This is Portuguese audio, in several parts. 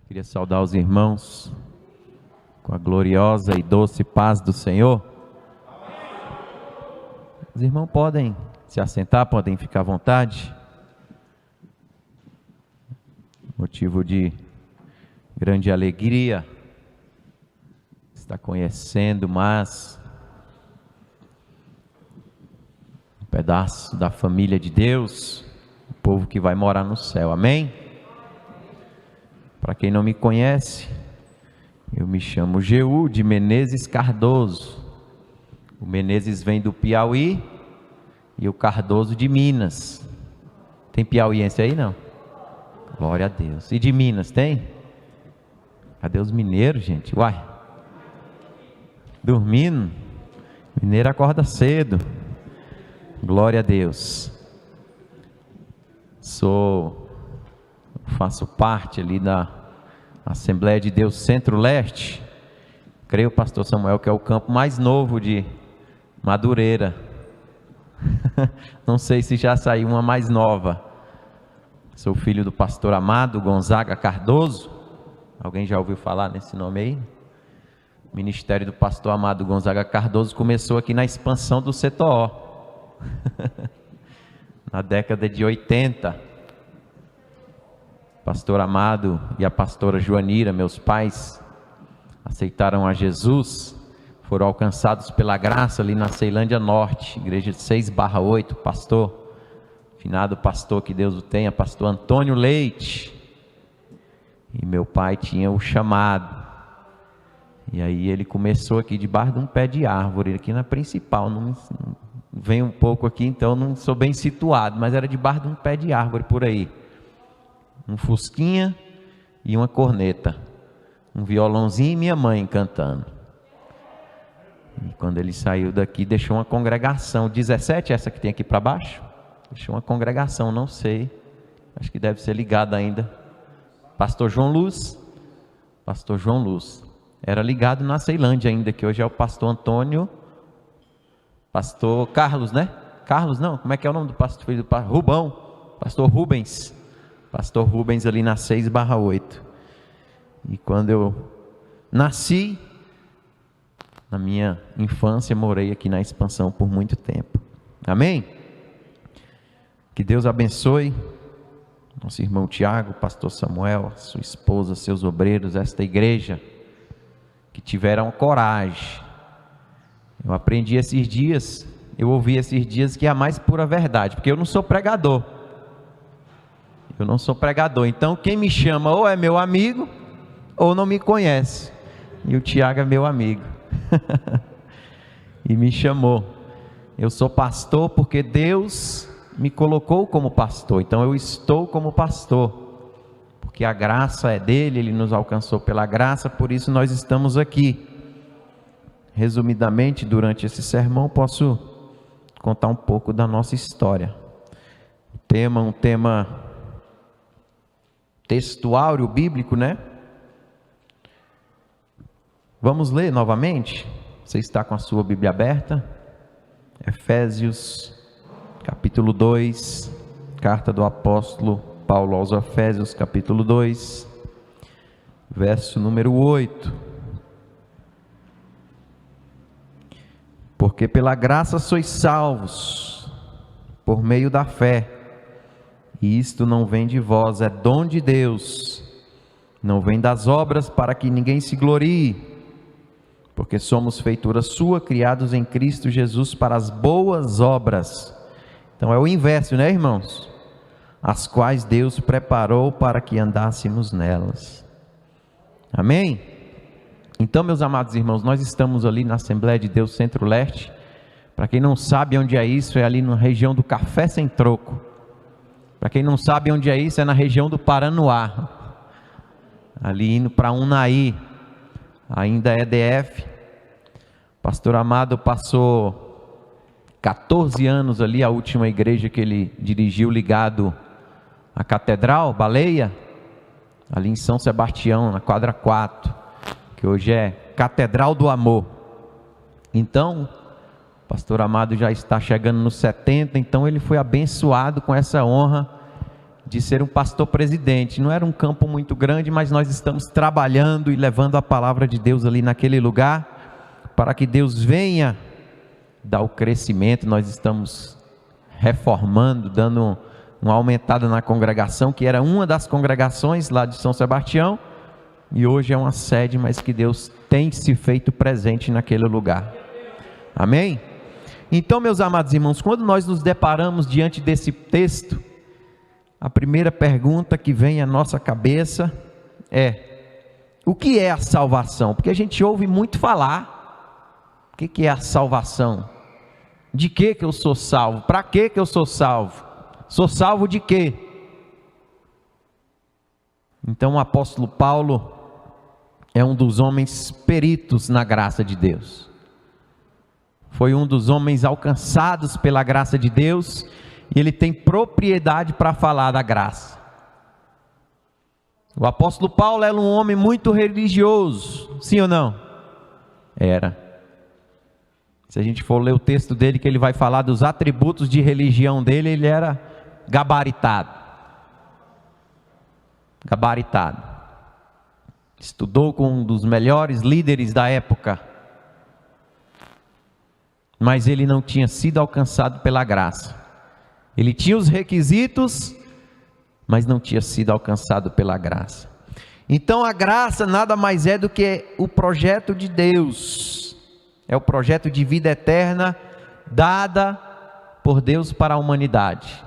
Queria saudar os irmãos com a gloriosa e doce paz do Senhor. Os irmãos podem se assentar, podem ficar à vontade. Motivo de grande alegria estar conhecendo mais um pedaço da família de Deus, o povo que vai morar no céu, amém? Para quem não me conhece, eu me chamo Jeú de Menezes Cardoso. O Menezes vem do Piauí e o Cardoso de Minas. Tem piauiense aí não? Glória a Deus. E de Minas tem? Cadê os mineiros, gente? Uai, dormindo? Mineiro acorda cedo. Glória a Deus. Faço parte ali da Assembleia de Deus Centro-Leste. Creio, pastor Samuel, que é o campo mais novo de Madureira. Não sei se já saiu uma mais nova. Sou filho do pastor Amado Gonzaga Cardoso. Alguém já ouviu falar nesse nome aí? O ministério do pastor Amado Gonzaga Cardoso começou aqui na expansão do CTO. Na década de 80. Pastor Amado e a pastora Joanira, meus pais, aceitaram a Jesus, foram alcançados pela graça ali na Ceilândia Norte, igreja de 6/8, finado pastor, que Deus o tenha, pastor Antônio Leite. E meu pai tinha o chamado, e aí ele começou aqui debaixo de um pé de árvore, aqui na principal, não vem um pouco aqui, então não sou bem situado, mas era debaixo de um pé de árvore por aí. Um fusquinha e uma corneta, um violãozinho e minha mãe cantando. E quando ele saiu daqui, deixou uma congregação, 17, essa que tem aqui para baixo, deixou uma congregação, não sei, acho que deve ser ligada ainda. Pastor João Luz, era ligado na Ceilândia ainda, que hoje é o pastor Antônio, pastor Carlos, né? Carlos não, como é que é o nome do pastor, filho do pastor? Rubão, pastor Rubens. Pastor Rubens ali na 6/8. E quando eu nasci, na minha infância, morei aqui na expansão por muito tempo. Amém? Que Deus abençoe nosso irmão Tiago, pastor Samuel, sua esposa, seus obreiros, esta igreja, que tiveram coragem. Eu aprendi esses dias, eu ouvi esses dias que é a mais pura verdade, porque eu não sou pregador. Então quem me chama ou é meu amigo ou não me conhece. E o Tiago é meu amigo. E me chamou. Eu sou pastor porque Deus me colocou como pastor. Então eu estou como pastor, porque a graça é dele, ele nos alcançou pela graça, por isso nós estamos aqui. Resumidamente, durante esse sermão, posso contar um pouco da nossa história. Um tema textuário bíblico, né? Vamos ler novamente? Você está com a sua Bíblia aberta? Efésios, capítulo 2, carta do apóstolo Paulo aos Efésios, capítulo 2, verso número 8. Porque pela graça sois salvos, por meio da fé. E isto não vem de vós, é dom de Deus, não vem das obras para que ninguém se glorie, porque somos feitura sua, criados em Cristo Jesus para as boas obras. Então é o inverso, né, irmãos? As quais Deus preparou para que andássemos nelas. Amém? Então, meus amados irmãos, nós estamos ali na Assembleia de Deus Centro-Leste. Para quem não sabe onde é isso, é ali na região do Café Sem Troco. Para quem não sabe onde é isso, é na região do Paranoá, ali indo para Unai, ainda é DF. Pastor Amado passou 14 anos ali, a última igreja que ele dirigiu ligado à Catedral, Baleia, ali em São Sebastião, na quadra 4, que hoje é Catedral do Amor. Então, pastor Amado já está chegando nos 70, então ele foi abençoado com essa honra de ser um pastor presidente. Não era um campo muito grande, mas nós estamos trabalhando e levando a palavra de Deus ali naquele lugar, para que Deus venha dar o crescimento. Nós estamos reformando, dando uma aumentada na congregação, que era uma das congregações lá de São Sebastião, e hoje é uma sede, mas que Deus tem se feito presente naquele lugar. Amém? Então, meus amados irmãos, quando nós nos deparamos diante desse texto, a primeira pergunta que vem à nossa cabeça é: o que é a salvação? Porque a gente ouve muito falar. O que é a salvação? De que eu sou salvo? Para que eu sou salvo? Sou salvo de quê? Então o apóstolo Paulo é um dos homens peritos na graça de Deus. Foi um dos homens alcançados pela graça de Deus, e ele tem propriedade para falar da graça. O apóstolo Paulo era um homem muito religioso, sim ou não? Era. Se a gente for ler o texto dele, que ele vai falar dos atributos de religião dele, ele era gabaritado. Gabaritado. Estudou com um dos melhores líderes da época, mas ele não tinha sido alcançado pela graça. Ele tinha os requisitos, mas não tinha sido alcançado pela graça. Então a graça nada mais é do que o projeto de Deus. É o projeto de vida eterna dada por Deus para a humanidade.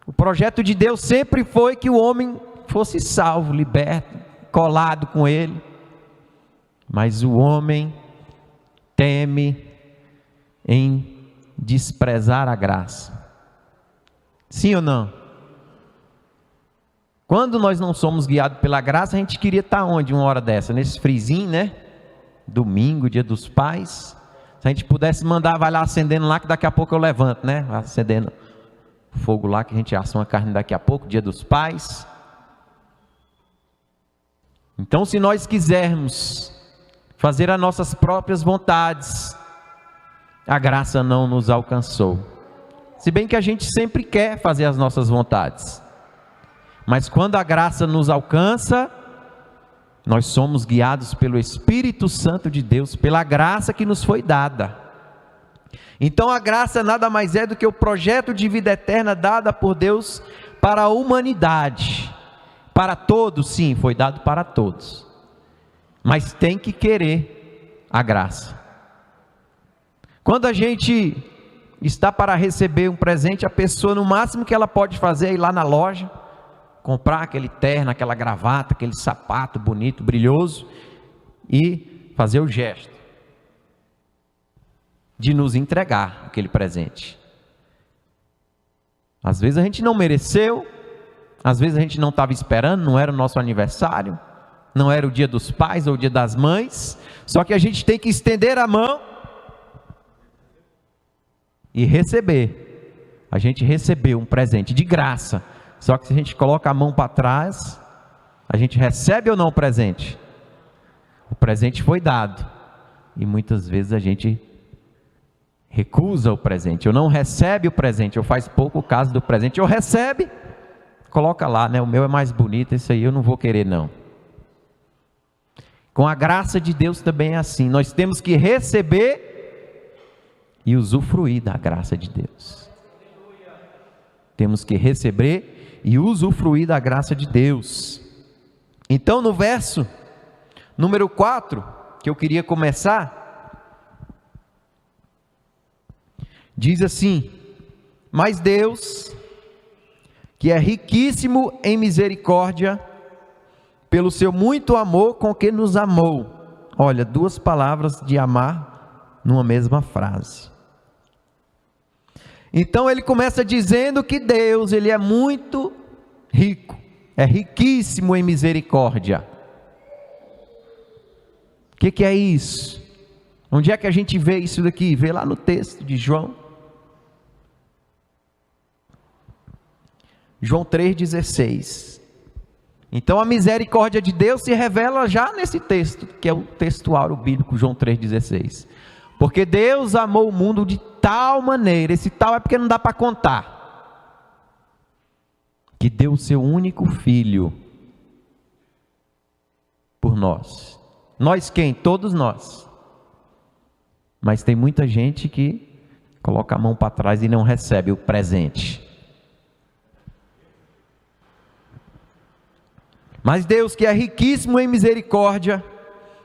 O projeto de Deus sempre foi que o homem fosse salvo, liberto, colado com ele. Mas o homem teme em desprezar a graça. Sim ou não? Quando nós não somos guiados pela graça, a gente queria estar onde uma hora dessa? Nesse frizinho, né? Domingo, dia dos pais. Se a gente pudesse mandar, vai lá acendendo lá, que daqui a pouco eu levanto, né? Acendendo fogo lá, que a gente assa uma carne daqui a pouco, dia dos pais. Então, se nós quisermos fazer as nossas próprias vontades, a graça não nos alcançou. Se bem que a gente sempre quer fazer as nossas vontades, mas quando a graça nos alcança, nós somos guiados pelo Espírito Santo de Deus, pela graça que nos foi dada. Então a graça nada mais é do que o projeto de vida eterna dada por Deus para a humanidade. Para todos, sim, foi dado para todos, mas tem que querer a graça. Quando a gente está para receber um presente, a pessoa, no máximo que ela pode fazer é ir lá na loja, comprar aquele terno, aquela gravata, aquele sapato bonito, brilhoso, e fazer o gesto de nos entregar aquele presente. Às vezes a gente não mereceu, às vezes a gente não estava esperando, não era o nosso aniversário, não era o dia dos pais ou o dia das mães, só que a gente tem que estender a mão e receber. A gente recebeu um presente de graça, só que se a gente coloca a mão para trás, a gente recebe ou não o presente? O presente foi dado, e muitas vezes a gente recusa o presente, ou não recebe o presente, ou faz pouco caso do presente, ou recebe, coloca lá, né? O meu é mais bonito, esse aí eu não vou querer não. Com a graça de Deus também é assim, nós temos que receber e usufruir da graça de Deus. Temos que receber e usufruir da graça de Deus. Então no verso número 4, que eu queria começar, diz assim: mas Deus, que é riquíssimo em misericórdia, pelo seu muito amor com que nos amou. Olha, duas palavras de amar numa mesma frase. Então ele começa dizendo que Deus, ele é muito rico, é riquíssimo em misericórdia. O que é isso? Onde é que a gente vê isso daqui? Vê lá no texto de João. João 3,16. Então a misericórdia de Deus se revela já nesse texto, que é o textuário bíblico, João 3,16. Porque Deus amou o mundo de tal maneira, esse tal é porque não dá para contar, que deu o seu único filho por nós. Nós quem? Todos nós. Mas tem muita gente que coloca a mão para trás e não recebe o presente. Mas Deus, que é riquíssimo em misericórdia,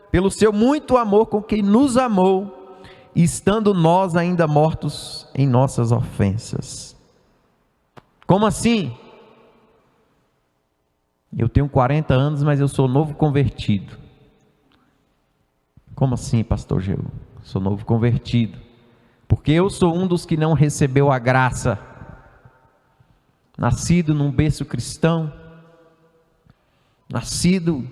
pelo seu muito amor com que nos amou, estando nós ainda mortos em nossas ofensas. Como assim? Eu tenho 40 anos, mas eu sou novo convertido. Como assim, pastor Geu? Sou novo convertido. Porque eu sou um dos que não recebeu a graça. Nascido num berço cristão. Nascido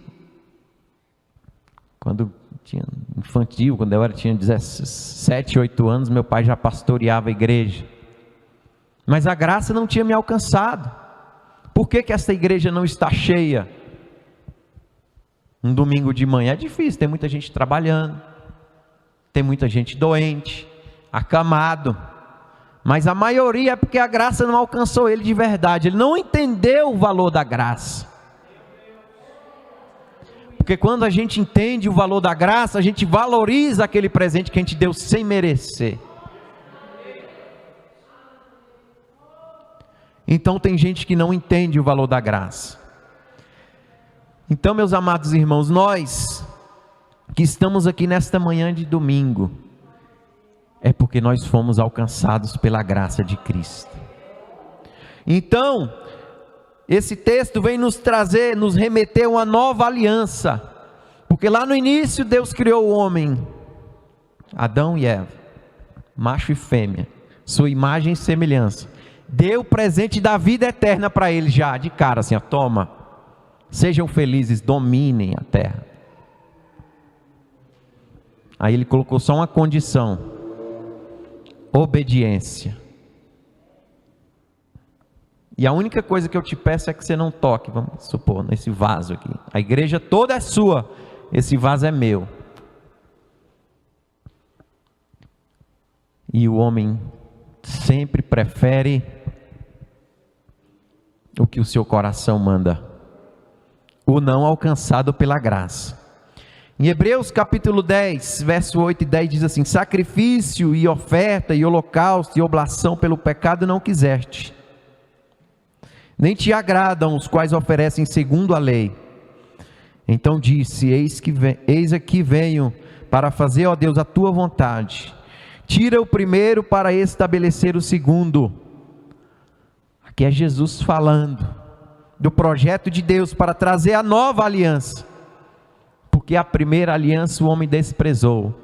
quando tinha infantil, quando eu tinha 17, 8 anos, meu pai já pastoreava a igreja. Mas a graça não tinha me alcançado. Por que essa igreja não está cheia? Um domingo de manhã é difícil, tem muita gente trabalhando, tem muita gente doente, acamado. Mas a maioria é porque a graça não alcançou ele de verdade, ele não entendeu o valor da graça. Porque quando a gente entende o valor da graça, a gente valoriza aquele presente que a gente deu sem merecer. Então tem gente que não entende o valor da graça. Então, meus amados irmãos, nós que estamos aqui nesta manhã de domingo, é porque nós fomos alcançados pela graça de Cristo. Então, esse texto vem nos trazer, nos remeter a uma nova aliança, porque lá no início Deus criou o homem, Adão e Eva, macho e fêmea, sua imagem e semelhança, deu o presente da vida eterna para eles já, de cara assim, ó, toma, sejam felizes, dominem a terra. Aí ele colocou só uma condição: obediência. E a única coisa que eu te peço é que você não toque, vamos supor, nesse vaso aqui. A igreja toda é sua, esse vaso é meu. E o homem sempre prefere o que o seu coração manda, o não alcançado pela graça. Em Hebreus capítulo 10, verso 8 e 10 diz assim: sacrifício e oferta e holocausto e oblação pelo pecado não quiseste, nem te agradam os quais oferecem segundo a lei. Então disse: eis aqui venho para fazer, ó Deus, a tua vontade. Tira o primeiro para estabelecer o segundo. Aqui é Jesus falando do projeto de Deus para trazer a nova aliança, porque a primeira aliança o homem desprezou,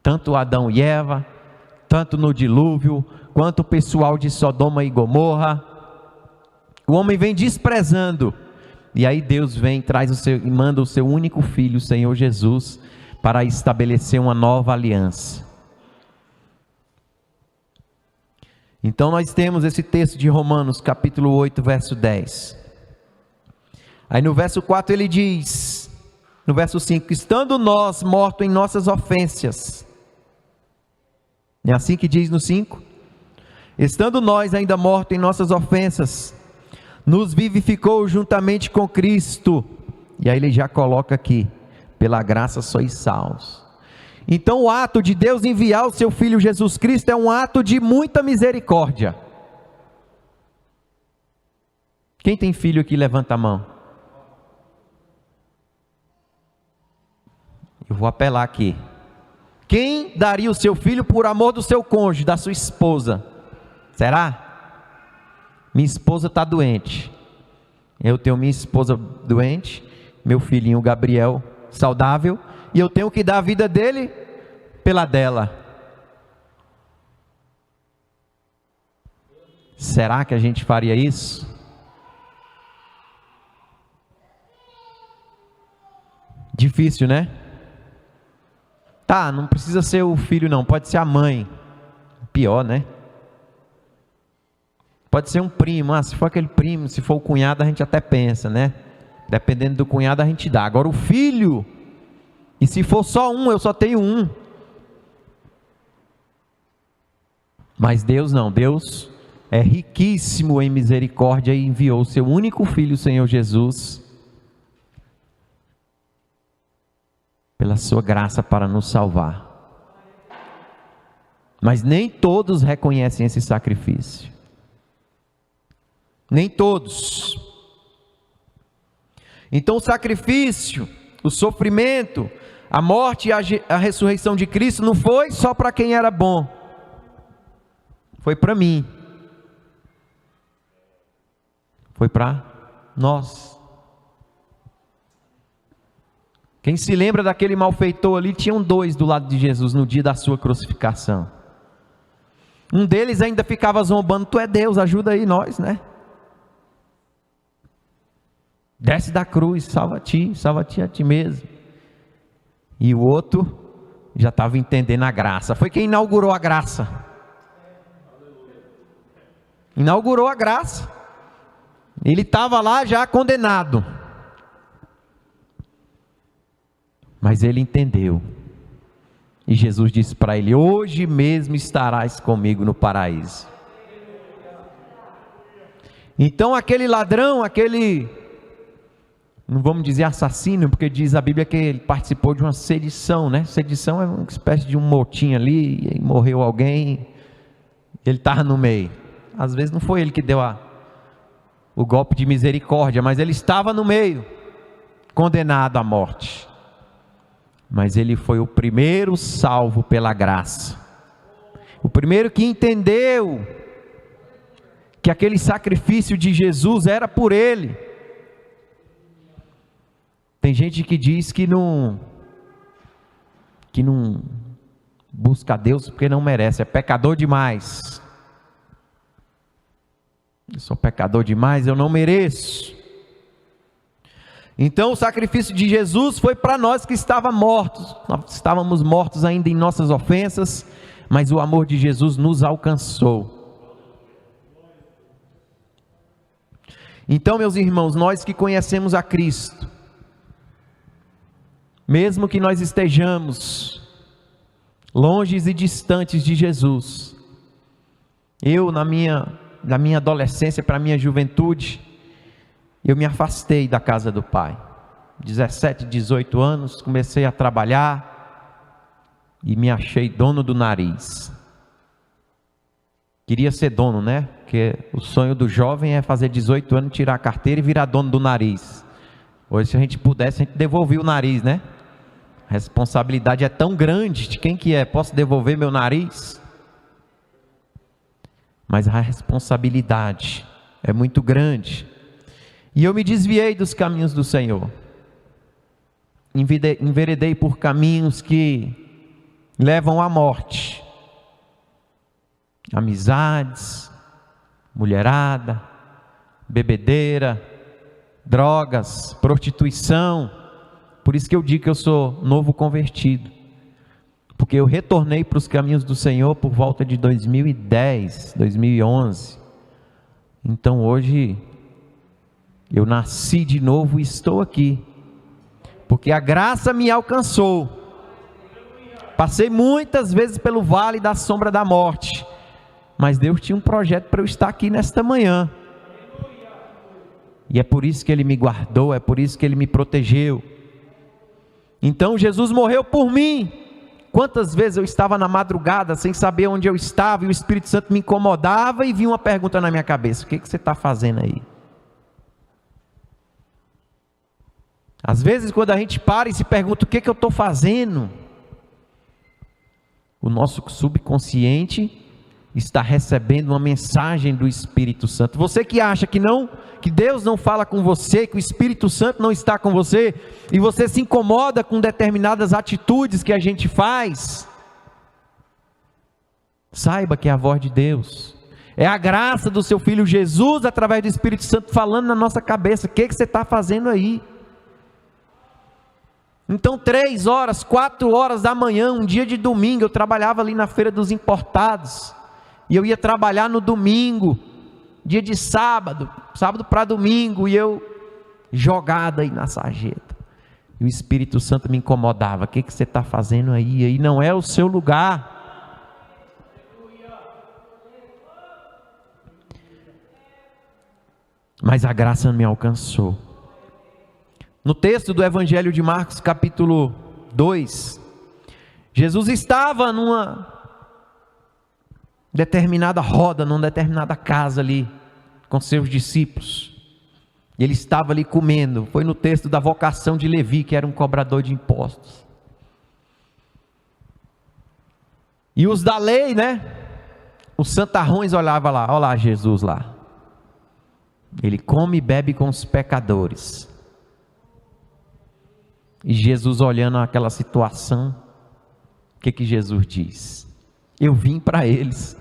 tanto Adão e Eva, tanto no dilúvio, quanto o pessoal de Sodoma e Gomorra. O homem vem desprezando, e aí Deus vem, e manda o seu único filho, o Senhor Jesus, para estabelecer uma nova aliança. Então nós temos esse texto de Romanos capítulo 8, verso 10. Aí no verso 4 ele diz, no verso 5, estando nós mortos em nossas ofensas. É assim que diz no 5? Estando nós ainda mortos em nossas ofensas, nos vivificou juntamente com Cristo. E aí ele já coloca aqui: pela graça sois salvos. Então o ato de Deus enviar o seu Filho Jesus Cristo é um ato de muita misericórdia. Quem tem filho aqui, levanta a mão. Eu vou apelar aqui. Quem daria o seu filho por amor do seu cônjuge, da sua esposa? Será? Minha esposa está doente. Eu tenho minha esposa doente, meu filhinho Gabriel saudável, e eu tenho que dar a vida dele pela dela. Será que a gente faria isso? Difícil, né? Tá, não precisa ser o filho não, pode ser a mãe. Pior, né? Pode ser um primo, se for aquele primo, se for o cunhado a gente até pensa, né? Dependendo do cunhado a gente dá. Agora o filho, e se for só um, eu só tenho um. Mas Deus não, Deus é riquíssimo em misericórdia e enviou o seu único Filho, o Senhor Jesus, pela sua graça para nos salvar. Mas nem todos reconhecem esse sacrifício. Nem todos. Então o sacrifício, o sofrimento, a morte e a ressurreição de Cristo não foi só para quem era bom. Foi para mim. Foi para nós. Quem se lembra daquele malfeitor ali, tinham dois do lado de Jesus no dia da sua crucificação. Um deles ainda ficava zombando: tu é Deus, ajuda aí nós, né? Desce da cruz, salva-te a ti mesmo. E o outro já estava entendendo a graça. Foi quem inaugurou a graça. Inaugurou a graça. Ele estava lá já condenado. Mas ele entendeu. E Jesus disse para ele: hoje mesmo estarás comigo no paraíso. Então aquele ladrão, não vamos dizer assassino, porque diz a Bíblia que ele participou de uma sedição, né? Sedição é uma espécie de um motim ali, e morreu alguém, ele estava no meio. Às vezes não foi ele que deu o golpe de misericórdia, mas ele estava no meio, condenado à morte. Mas ele foi o primeiro salvo pela graça, o primeiro que entendeu que aquele sacrifício de Jesus era por ele. Tem gente que diz que não busca a Deus porque não merece, é pecador demais. Eu sou pecador demais, eu não mereço. Então o sacrifício de Jesus foi para nós que estávamos mortos ainda em nossas ofensas, mas o amor de Jesus nos alcançou. Então, meus irmãos, nós que conhecemos a Cristo, mesmo que nós estejamos longe e distantes de Jesus, eu na minha adolescência para a minha juventude, eu me afastei da casa do Pai. 17, 18 anos, comecei a trabalhar e me achei dono do nariz. Queria ser dono, né? Porque o sonho do jovem é fazer 18 anos, tirar a carteira e virar dono do nariz. Hoje, se a gente pudesse, a gente devolvia o nariz, né? A responsabilidade é tão grande. De quem que é? Posso devolver meu nariz? Mas a responsabilidade é muito grande. E eu me desviei dos caminhos do Senhor. Enveredei por caminhos que levam à morte. Amizades, mulherada, bebedeira, drogas, prostituição. Por isso que eu digo que eu sou novo convertido, porque eu retornei para os caminhos do Senhor por volta de 2010, 2011. Então hoje eu nasci de novo e estou aqui, porque a graça me alcançou. Passei muitas vezes pelo vale da sombra da morte, mas Deus tinha um projeto para eu estar aqui nesta manhã. E é por isso que Ele me guardou, é por isso que Ele me protegeu. Então Jesus morreu por mim. Quantas vezes eu estava na madrugada sem saber onde eu estava, e o Espírito Santo me incomodava e vinha uma pergunta na minha cabeça: o que você está fazendo aí? Às vezes quando a gente para e se pergunta: o que eu estou fazendo? O nosso subconsciente está recebendo uma mensagem do Espírito Santo. Você que acha que Deus não fala com você, que o Espírito Santo não está com você, e você se incomoda com determinadas atitudes que a gente faz, saiba que é a voz de Deus, é a graça do seu Filho Jesus, através do Espírito Santo, falando na nossa cabeça: o que você está fazendo aí? Então 3 horas, 4 horas da manhã, um dia de domingo, eu trabalhava ali na feira dos importados, e eu ia trabalhar no domingo, dia de sábado para domingo, e eu jogado aí na sarjeta, e o Espírito Santo me incomodava: o que você está fazendo aí? Aí não é o seu lugar. mas a graça me alcançou. No texto do Evangelho de Marcos, capítulo 2, Jesus estava numa determinada roda, numa determinada casa ali, com seus discípulos. E ele estava ali comendo. Foi no texto da vocação de Levi, que era um cobrador de impostos. E os da lei, né? Os santarrões olhavam lá, olha lá Jesus lá. Ele come e bebe com os pecadores. E Jesus olhando aquela situação, o que Jesus diz? Eu vim para eles.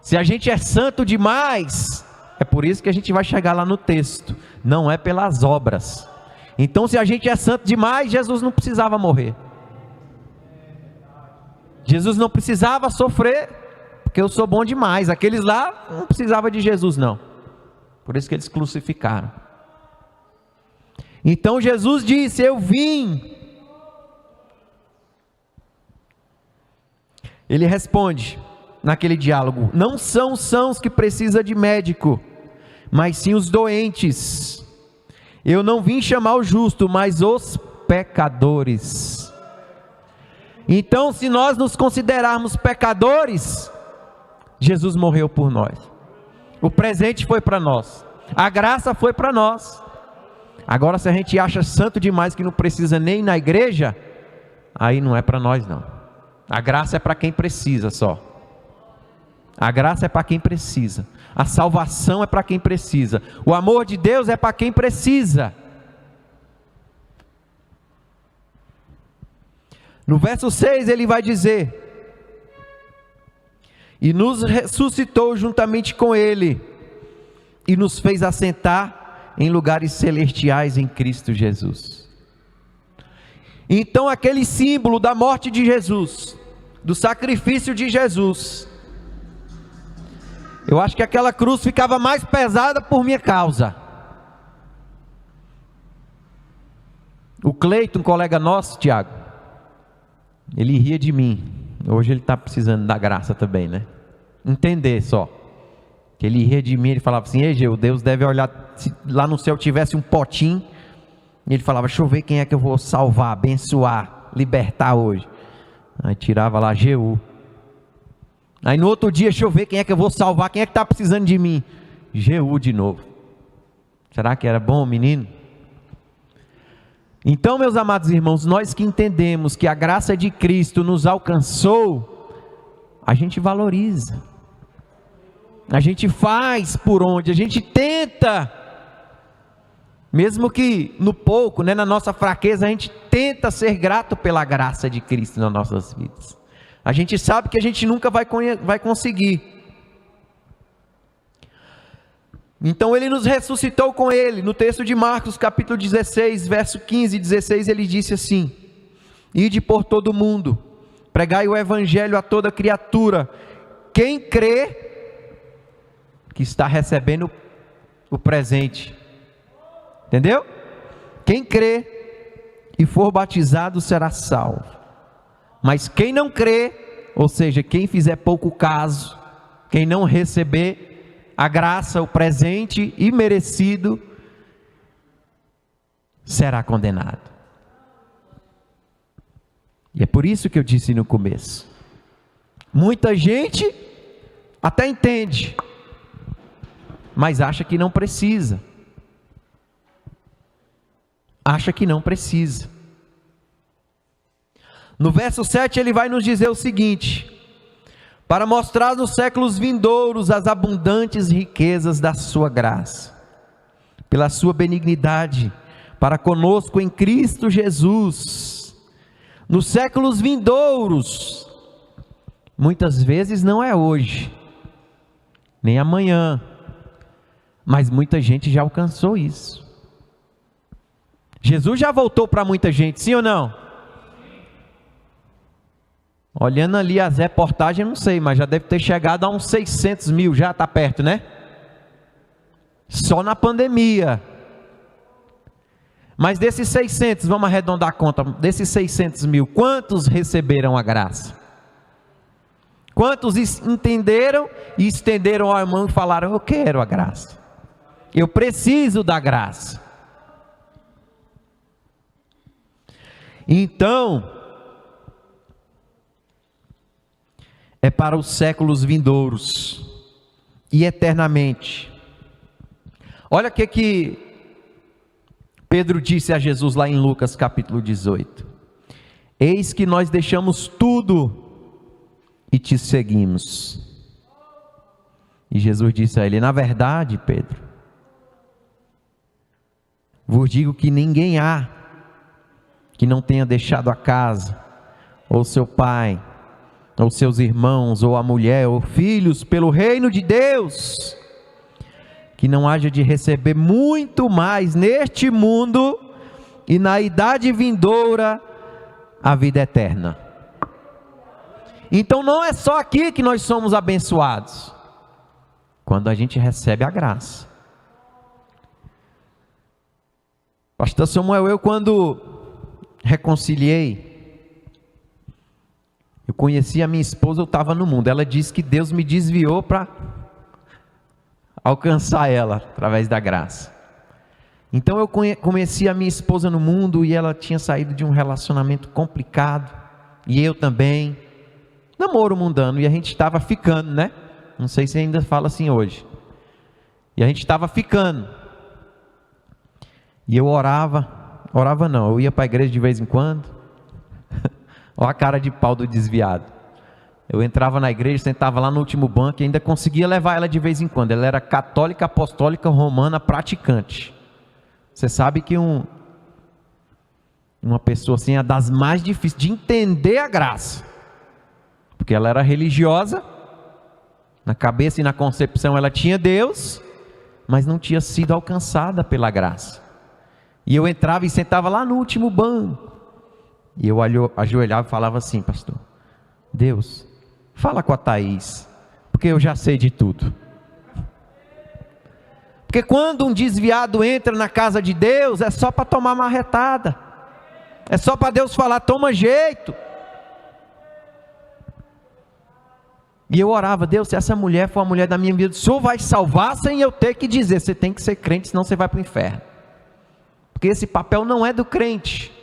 Se a gente é santo demais, é por isso que a gente vai chegar lá no texto, não é pelas obras. Então, se a gente é santo demais, Jesus não precisava morrer. Jesus não precisava sofrer, porque eu sou bom demais. Aqueles lá não precisavam de Jesus não. Por isso que eles crucificaram. Então Jesus disse: eu vim. Ele responde naquele diálogo: não são os sãos que precisam de médico, mas sim os doentes. Eu não vim chamar o justo, mas os pecadores. Então, se nós nos considerarmos pecadores, Jesus morreu por nós. O presente foi para nós, a graça foi para nós. Agora, se a gente acha santo demais que não precisa nem ir na igreja, aí não é para nós não. A graça é para quem precisa só. A graça é para quem precisa. A salvação é para quem precisa. O amor de Deus é para quem precisa. No verso 6 ele vai dizer: e nos ressuscitou juntamente com ele, e nos fez assentar em lugares celestiais em Cristo Jesus. Então aquele símbolo da morte de Jesus, do sacrifício de Jesus, eu acho que aquela cruz ficava mais pesada por minha causa. O Cleiton, um colega nosso, Tiago, ele ria de mim. Hoje ele está precisando da graça também, né? Entender só. Que ele ria de mim, ele falava assim: ei, Geu, Deus deve olhar, se lá no céu tivesse um potinho, e ele falava: deixa eu ver quem é que eu vou salvar, abençoar, libertar hoje. Aí tirava lá Geu. Aí no outro dia, deixa eu ver quem é que eu vou salvar, quem é que está precisando de mim? Geu de novo. Será que era bom, menino? Então, meus amados irmãos, nós que entendemos que a graça de Cristo nos alcançou, a gente valoriza, a gente faz por onde, a gente tenta, mesmo que no pouco, né, na nossa fraqueza, a gente tenta ser grato pela graça de Cristo nas nossas vidas. A gente sabe que a gente nunca vai conseguir. Então ele nos ressuscitou com ele. No texto de Marcos capítulo 16, verso 15 e 16, ele disse assim: ide por todo o mundo, pregai o evangelho a toda criatura. Quem crê, que está recebendo o presente, entendeu? Quem crê e for batizado será salvo, mas quem não crê, ou seja, quem fizer pouco caso, quem não receber a graça, o presente imerecido, será condenado. E é por isso que eu disse no começo, muita gente até entende, mas acha que não precisa. Acha que não precisa. No verso 7 ele vai nos dizer o seguinte: para mostrar nos séculos vindouros as abundantes riquezas da sua graça, pela sua benignidade, para conosco em Cristo Jesus. Nos séculos vindouros, muitas vezes não é hoje, nem amanhã, mas muita gente já alcançou isso. Jesus já voltou para muita gente, sim ou não? Olhando ali as reportagens, não sei, mas já deve ter chegado a uns 600 mil, já está perto, né? Só na pandemia. Mas desses 600, vamos arredondar a conta, desses 600 mil, quantos receberam a graça? Quantos entenderam e estenderam a mão e falaram: eu quero a graça? Eu preciso da graça. Então, é para os séculos vindouros e eternamente. Olha o que Pedro disse a Jesus lá em Lucas capítulo 18: eis que nós deixamos tudo e te seguimos. E Jesus disse a ele: na verdade, Pedro, vos digo que ninguém há que não tenha deixado a casa, ou seu pai, ou seus irmãos, ou a mulher, ou filhos, pelo reino de Deus, que não haja de receber muito mais neste mundo e na idade vindoura a vida eterna. Então não é só aqui que nós somos abençoados, quando a gente recebe a graça. Pastor Samuel, eu quando reconciliei, eu conheci a minha esposa, eu estava no mundo. Ela disse que Deus me desviou para alcançar ela através da graça. Então eu conheci a minha esposa no mundo e ela tinha saído de um relacionamento complicado, e eu também, namoro mundano, e a gente estava ficando, né? Não sei se ainda fala assim hoje. E a gente estava ficando, e eu orava não, eu ia para a igreja de vez em quando. Olha a cara de pau do desviado. Eu entrava na igreja, sentava lá no último banco e ainda conseguia levar ela de vez em quando. Ela era católica, apostólica, romana, praticante. Você sabe que uma pessoa assim é das mais difíceis de entender a graça, porque ela era religiosa, na cabeça e na concepção ela tinha Deus, mas não tinha sido alcançada pela graça. E eu entrava e sentava lá no último banco, e eu ajoelhava e falava assim: pastor, Deus, fala com a Thaís, porque eu já sei de tudo. Porque quando um desviado entra na casa de Deus, é só para tomar marretada, é só para Deus falar: toma jeito. E eu orava: Deus, se essa mulher for a mulher da minha vida, o Senhor vai salvar sem eu ter que dizer. Você tem que ser crente, senão você vai para o inferno. Porque esse papel não é do crente.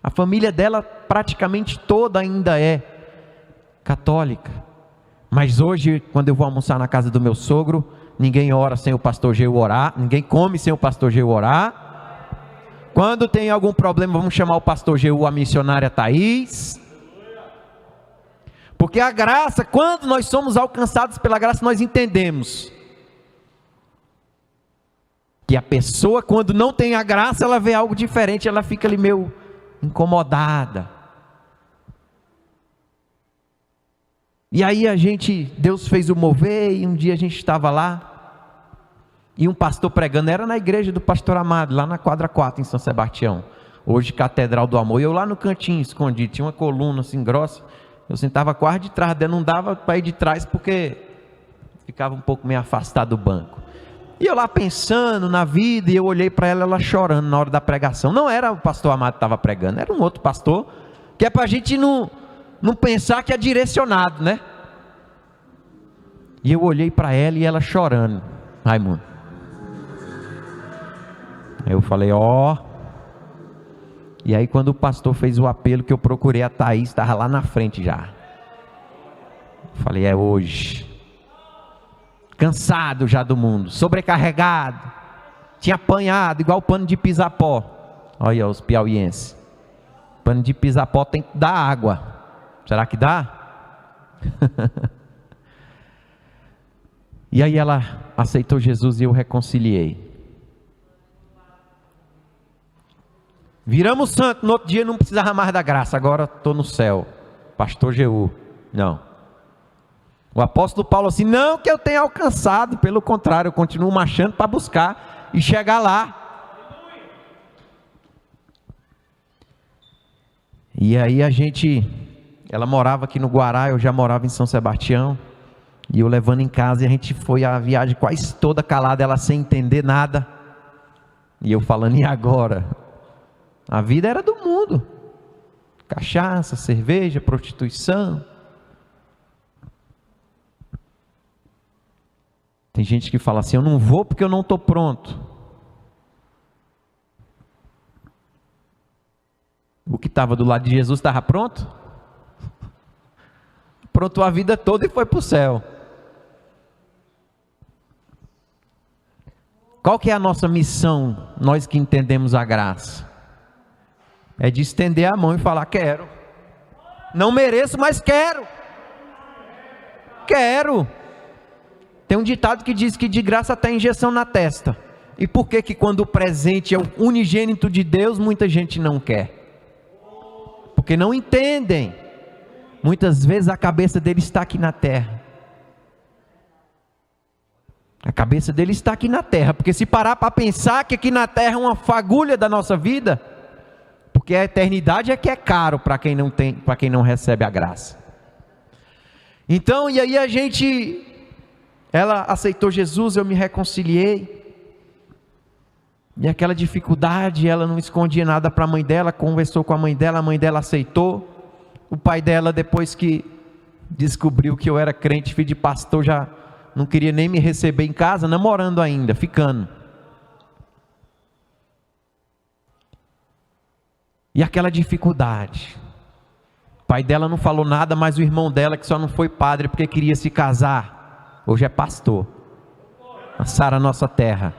A família dela praticamente toda ainda é católica. Mas hoje, quando eu vou almoçar na casa do meu sogro, ninguém ora sem o pastor Geu orar, ninguém come sem o pastor Geu orar. Quando tem algum problema, vamos chamar o pastor Geu, a missionária Thaís. Porque a graça, quando nós somos alcançados pela graça, nós entendemos que a pessoa, quando não tem a graça, ela vê algo diferente, ela fica ali meio incomodada. E aí Deus fez o mover, e um dia a gente estava lá, e um pastor pregando, era na igreja do pastor Amado, lá na quadra 4 em São Sebastião, hoje Catedral do Amor. E eu lá no cantinho escondido, tinha uma coluna assim grossa, eu sentava quase de trás dela, não dava para ir de trás porque ficava um pouco meio afastado do banco. E eu lá pensando na vida, e eu olhei para ela chorando na hora da pregação. Não era o pastor Amado que estava pregando, era um outro pastor, que é para a gente não pensar que é direcionado, né? E eu olhei para ela e ela chorando, Raimundo. Aí eu falei: ó. E aí quando o pastor fez o apelo, que eu procurei a Thaís, estava lá na frente já. Eu falei: é hoje. Cansado já do mundo, sobrecarregado, tinha apanhado igual pano de pisapó. Olha os piauienses, pano de pisapó tem que dar água. Será que dá? E aí ela aceitou Jesus e eu reconciliei. Viramos santo, no outro dia não precisava mais da graça, agora estou no céu. Pastor Geu, não. O apóstolo Paulo assim: não que eu tenha alcançado, pelo contrário, eu continuo marchando para buscar e chegar lá. E aí ela morava aqui no Guará, eu já morava em São Sebastião, e eu levando em casa, e a gente foi a viagem quase toda calada, ela sem entender nada, e eu falando: e agora? A vida era do mundo, cachaça, cerveja, prostituição. Tem gente que fala assim: eu não vou porque eu não estou pronto. O que estava do lado de Jesus estava pronto? Pronto a vida toda e foi para o céu. Qual que é a nossa missão, nós que entendemos a graça? É de estender a mão e falar: quero. Não mereço, mas quero. Quero. Tem um ditado que diz que de graça até injeção na testa. E por que que quando o presente é o unigênito de Deus, muita gente não quer? Porque não entendem. Muitas vezes a cabeça dele está aqui na terra. A cabeça dele está aqui na terra. Porque se parar para pensar que aqui na terra é uma fagulha da nossa vida, porque a eternidade é que é caro para quem não tem, para quem não recebe a graça. Então, e aí ela aceitou Jesus, eu me reconciliei. E aquela dificuldade, ela não escondia nada para a mãe dela, conversou com a mãe dela aceitou. O pai dela, depois que descobriu que eu era crente, filho de pastor, já não queria nem me receber em casa, namorando ainda, ficando. E aquela dificuldade. O pai dela não falou nada, mas o irmão dela, que só não foi padre porque queria se casar, hoje é pastor. A Sara Nossa Terra.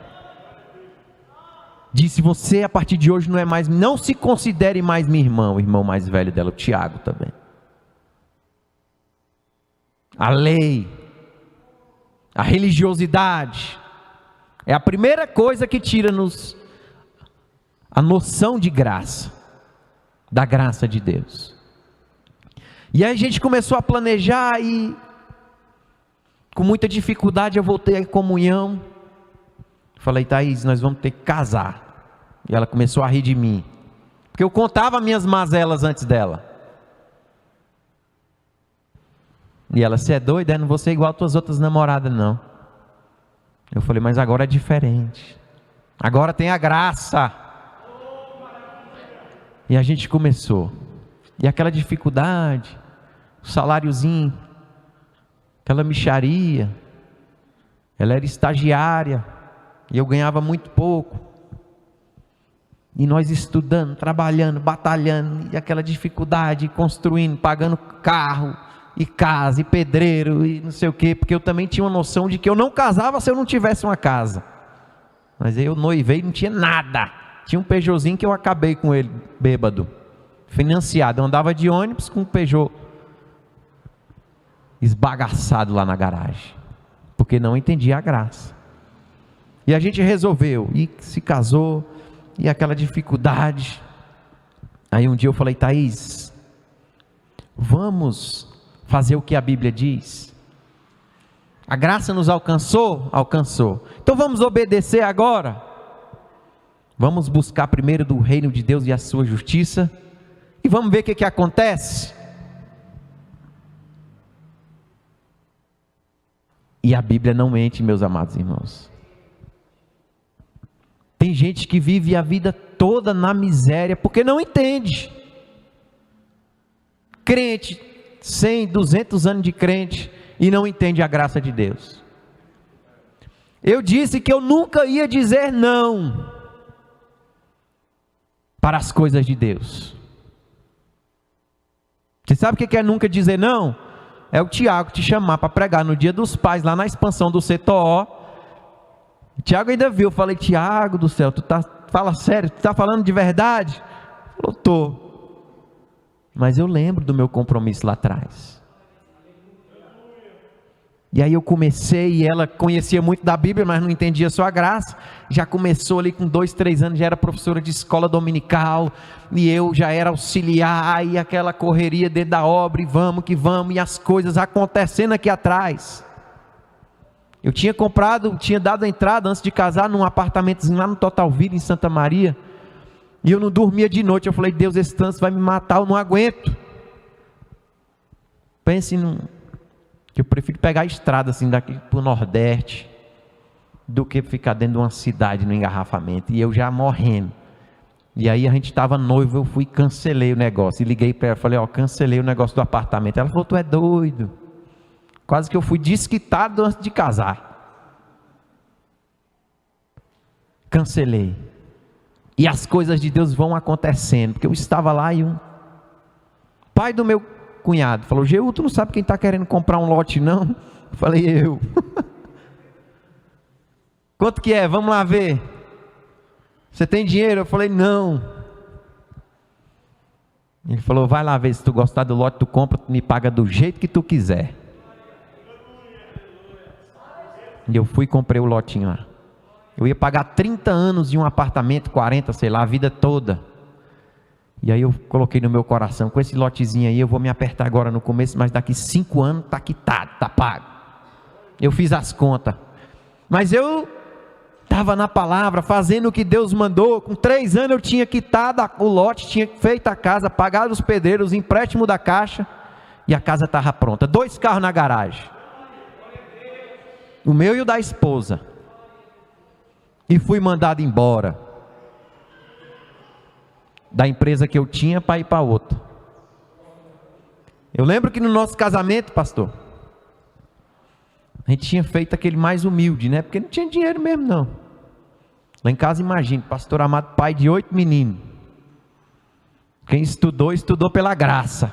Disse: você a partir de hoje não se considere mais minha irmã. O irmão mais velho dela, o Tiago também. A lei, a religiosidade, é a primeira coisa que tira-nos a noção de graça, da graça de Deus. E aí a gente começou a planejar e com muita dificuldade eu voltei à comunhão. Falei: Thaís, nós vamos ter que casar. E ela começou a rir de mim, porque eu contava minhas mazelas antes dela. E ela: você é doida? Não vou ser igual às tuas outras namoradas, não. Eu falei: mas agora é diferente. Agora tem a graça. E a gente começou. E aquela dificuldade, o saláriozinho, aquela mixaria. Ela era estagiária e eu ganhava muito pouco. E nós estudando, trabalhando, batalhando, e aquela dificuldade, construindo, pagando carro, e casa, e pedreiro, e não sei o quê, porque eu também tinha uma noção de que eu não casava se eu não tivesse uma casa. Mas eu noivei e não tinha nada. Tinha um Peugeotzinho que eu acabei com ele, bêbado, financiado. Eu andava de ônibus com um Peugeot esbagaçado lá na garagem, porque não entendia a graça. E a gente resolveu, e se casou. E aquela dificuldade. Aí um dia eu falei: Thaís, vamos fazer o que a Bíblia diz. A graça nos alcançou? Alcançou. Então vamos obedecer agora. Vamos buscar primeiro do reino de Deus e a sua justiça. E vamos ver o que acontece. E a Bíblia não mente, meus amados irmãos. Tem gente que vive a vida toda na miséria porque não entende. Crente, 100, 200 anos de crente e não entende a graça de Deus. Eu disse que eu nunca ia dizer não para as coisas de Deus. Você sabe o que é nunca dizer não? É o Tiago te chamar para pregar no Dia dos Pais, lá na expansão do CTO. O Tiago ainda viu, eu falei: Tiago do céu, fala sério, tu está falando de verdade? Ele falou: tô. Mas eu lembro do meu compromisso lá atrás. E aí eu comecei, e ela conhecia muito da Bíblia, mas não entendia só a graça. Já começou ali com 2, 3 anos, já era professora de escola dominical, e eu já era auxiliar, e aquela correria dentro da obra, e vamos que vamos, e as coisas acontecendo aqui atrás. Eu tinha dado a entrada antes de casar num apartamentozinho lá no Total Vida, em Santa Maria. E eu não dormia de noite. Eu falei: Deus, esse trânsito vai me matar, eu não aguento. Pense que eu prefiro pegar a estrada assim daqui para o Nordeste do que ficar dentro de uma cidade no engarrafamento. E eu já morrendo. E aí a gente estava noivo, eu fui e cancelei o negócio. E liguei para ela, falei: cancelei o negócio do apartamento. Ela falou: tu é doido. Quase que eu fui desquitado antes de casar. cancelei. E as coisas de Deus vão acontecendo, porque eu estava lá e um pai do meu cunhado falou: Geu, tu não sabe quem está querendo comprar um lote não? Eu falei: eu. Quanto que é? Vamos lá ver. Você tem dinheiro? Eu falei: não. Ele falou: vai lá ver, se tu gostar do lote tu compra, tu me paga do jeito que tu quiser. E eu fui e comprei o lotinho lá. Eu ia pagar 30 anos de um apartamento, 40, sei lá, a vida toda. E aí eu coloquei no meu coração: com esse lotezinho aí eu vou me apertar agora no começo, mas daqui 5 anos está quitado, está pago. Eu fiz as contas. Mas eu estava na palavra, fazendo o que Deus mandou. Com 3 anos eu tinha quitado o lote, tinha feito a casa, pagado os pedreiros, os empréstimos da caixa, e a casa estava pronta. 2 carros na garagem, o meu e o da esposa. E fui mandado embora da empresa que eu tinha para ir para outra. Eu lembro que no nosso casamento, pastor, a gente tinha feito aquele mais humilde, né? Porque não tinha dinheiro mesmo não. Lá em casa, imagine, pastor Amado, pai de 8 meninos. Quem estudou, estudou pela graça.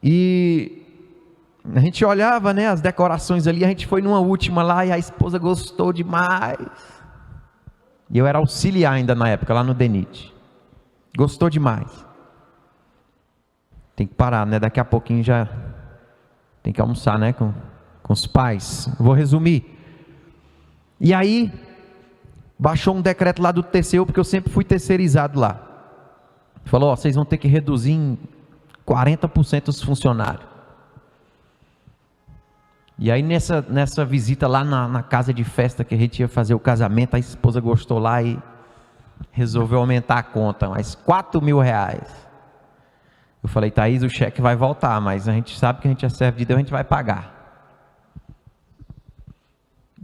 E a gente olhava, né, as decorações ali. A gente foi numa última lá e a esposa gostou demais. E eu era auxiliar ainda na época, lá no DENIT. Gostou demais. Tem que parar, né? Daqui a pouquinho já tem que almoçar, né? Com os pais. Vou resumir. E aí, baixou um decreto lá do TCU, porque eu sempre fui terceirizado lá. Falou: ó, vocês vão ter que reduzir em 40% os funcionários. E aí nessa visita lá na casa de festa que a gente ia fazer o casamento, a esposa gostou lá e resolveu aumentar a conta, mais R$4.000. Eu falei: Thaís, o cheque vai voltar, mas a gente sabe que a gente é servo de Deus, a gente vai pagar.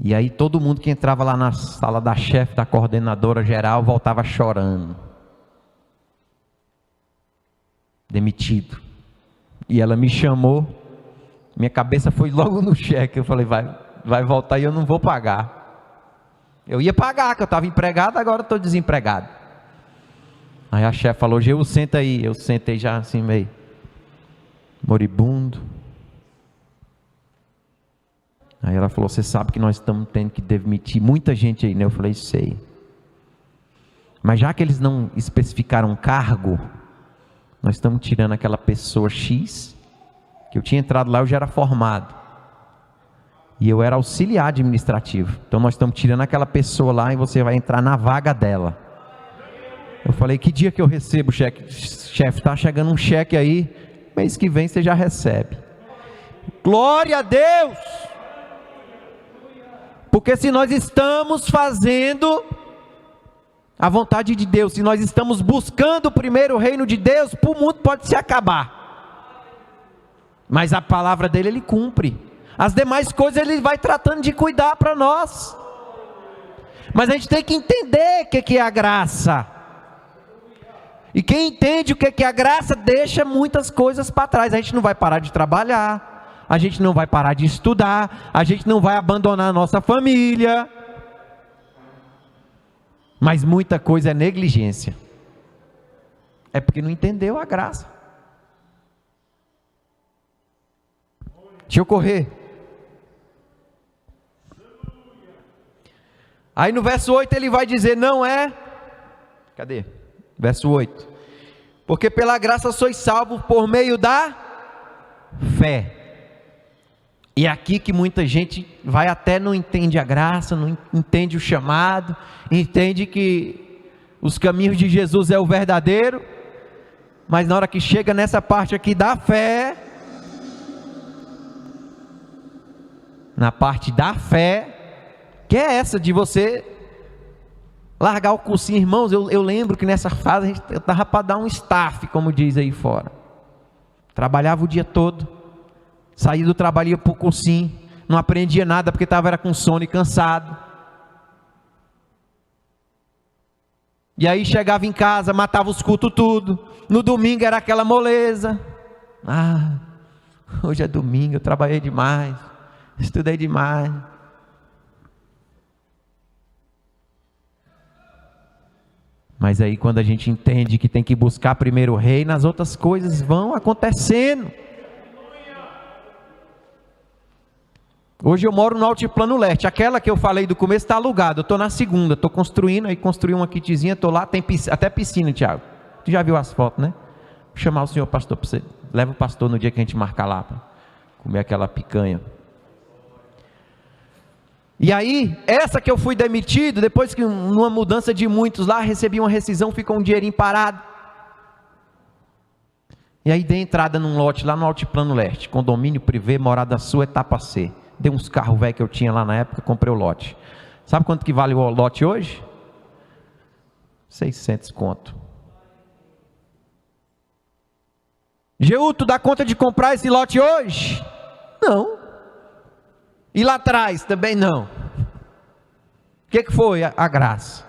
E aí todo mundo que entrava lá na sala da chefe, da coordenadora geral, voltava chorando. Demitido. E ela me chamou, minha cabeça foi logo no cheque. Eu falei: vai voltar e eu não vou pagar. Eu ia pagar, que eu estava empregado, agora estou desempregado. Aí a chefe falou: Geu, senta aí. Eu sentei já assim meio moribundo. Aí ela falou: você sabe que nós estamos tendo que demitir muita gente aí, né? Eu falei: sei. Mas já que eles não especificaram cargo, nós estamos tirando aquela pessoa X, que eu tinha entrado lá, eu já era formado. E eu era auxiliar administrativo. Então nós estamos tirando aquela pessoa lá e você vai entrar na vaga dela. Eu falei: que dia que eu recebo o cheque? Chefe, está chegando um cheque aí, mês que vem você já recebe. Glória a Deus! Porque se nós estamos fazendo a vontade de Deus, se nós estamos buscando primeiro o reino de Deus, o mundo pode se acabar, mas a palavra dele ele cumpre. As demais coisas ele vai tratando de cuidar para nós. Mas a gente tem que entender o que é a graça. E quem entende o que é a graça, deixa muitas coisas para trás. A gente não vai parar de trabalhar, a gente não vai parar de estudar, a gente não vai abandonar a nossa família. Mas muita coisa é negligência. É porque não entendeu a graça. Deixa eu correr. Aí no verso 8 ele vai dizer: não é. Cadê? Verso 8. Porque pela graça sois salvos por meio da fé. E é aqui que muita gente vai até não entende a graça, não entende o chamado, entende que os caminhos de Jesus é o verdadeiro, mas na hora que chega nessa parte aqui da fé, na parte da fé, que é essa de você largar o cursinho. Irmãos, eu lembro que nessa fase eu estava para dar um staff, como diz aí fora. Trabalhava o dia todo. Saía do trabalho, ia para o cursinho, não aprendia nada porque estava com sono e cansado. E aí chegava em casa, matava os cultos tudo. No domingo era aquela moleza. Hoje é domingo, eu trabalhei demais, estudei demais. Mas aí quando a gente entende que tem que buscar primeiro o reino, as outras coisas vão acontecendo. Hoje eu moro no Altiplano Leste. Aquela que eu falei do começo está alugada. Eu estou na segunda, estou construindo. Aí construí uma kitzinha, estou lá, tem até piscina, Tiago. Tu já viu as fotos, né? Vou chamar o senhor pastor para você. Leva o pastor no dia que a gente marcar lá para comer aquela picanha. E aí, essa que eu fui demitido, depois que numa mudança de muitos lá, recebi uma rescisão, ficou um dinheirinho parado. E aí dei entrada num lote lá no Altiplano Leste, condomínio privê, morada sua, etapa C. Dei uns carros velhos que eu tinha lá na época, comprei o lote. Sabe quanto que vale o lote hoje? 600 conto. Jeú, tu dá conta de comprar esse lote hoje? Não. E lá atrás também não. O que foi? A graça.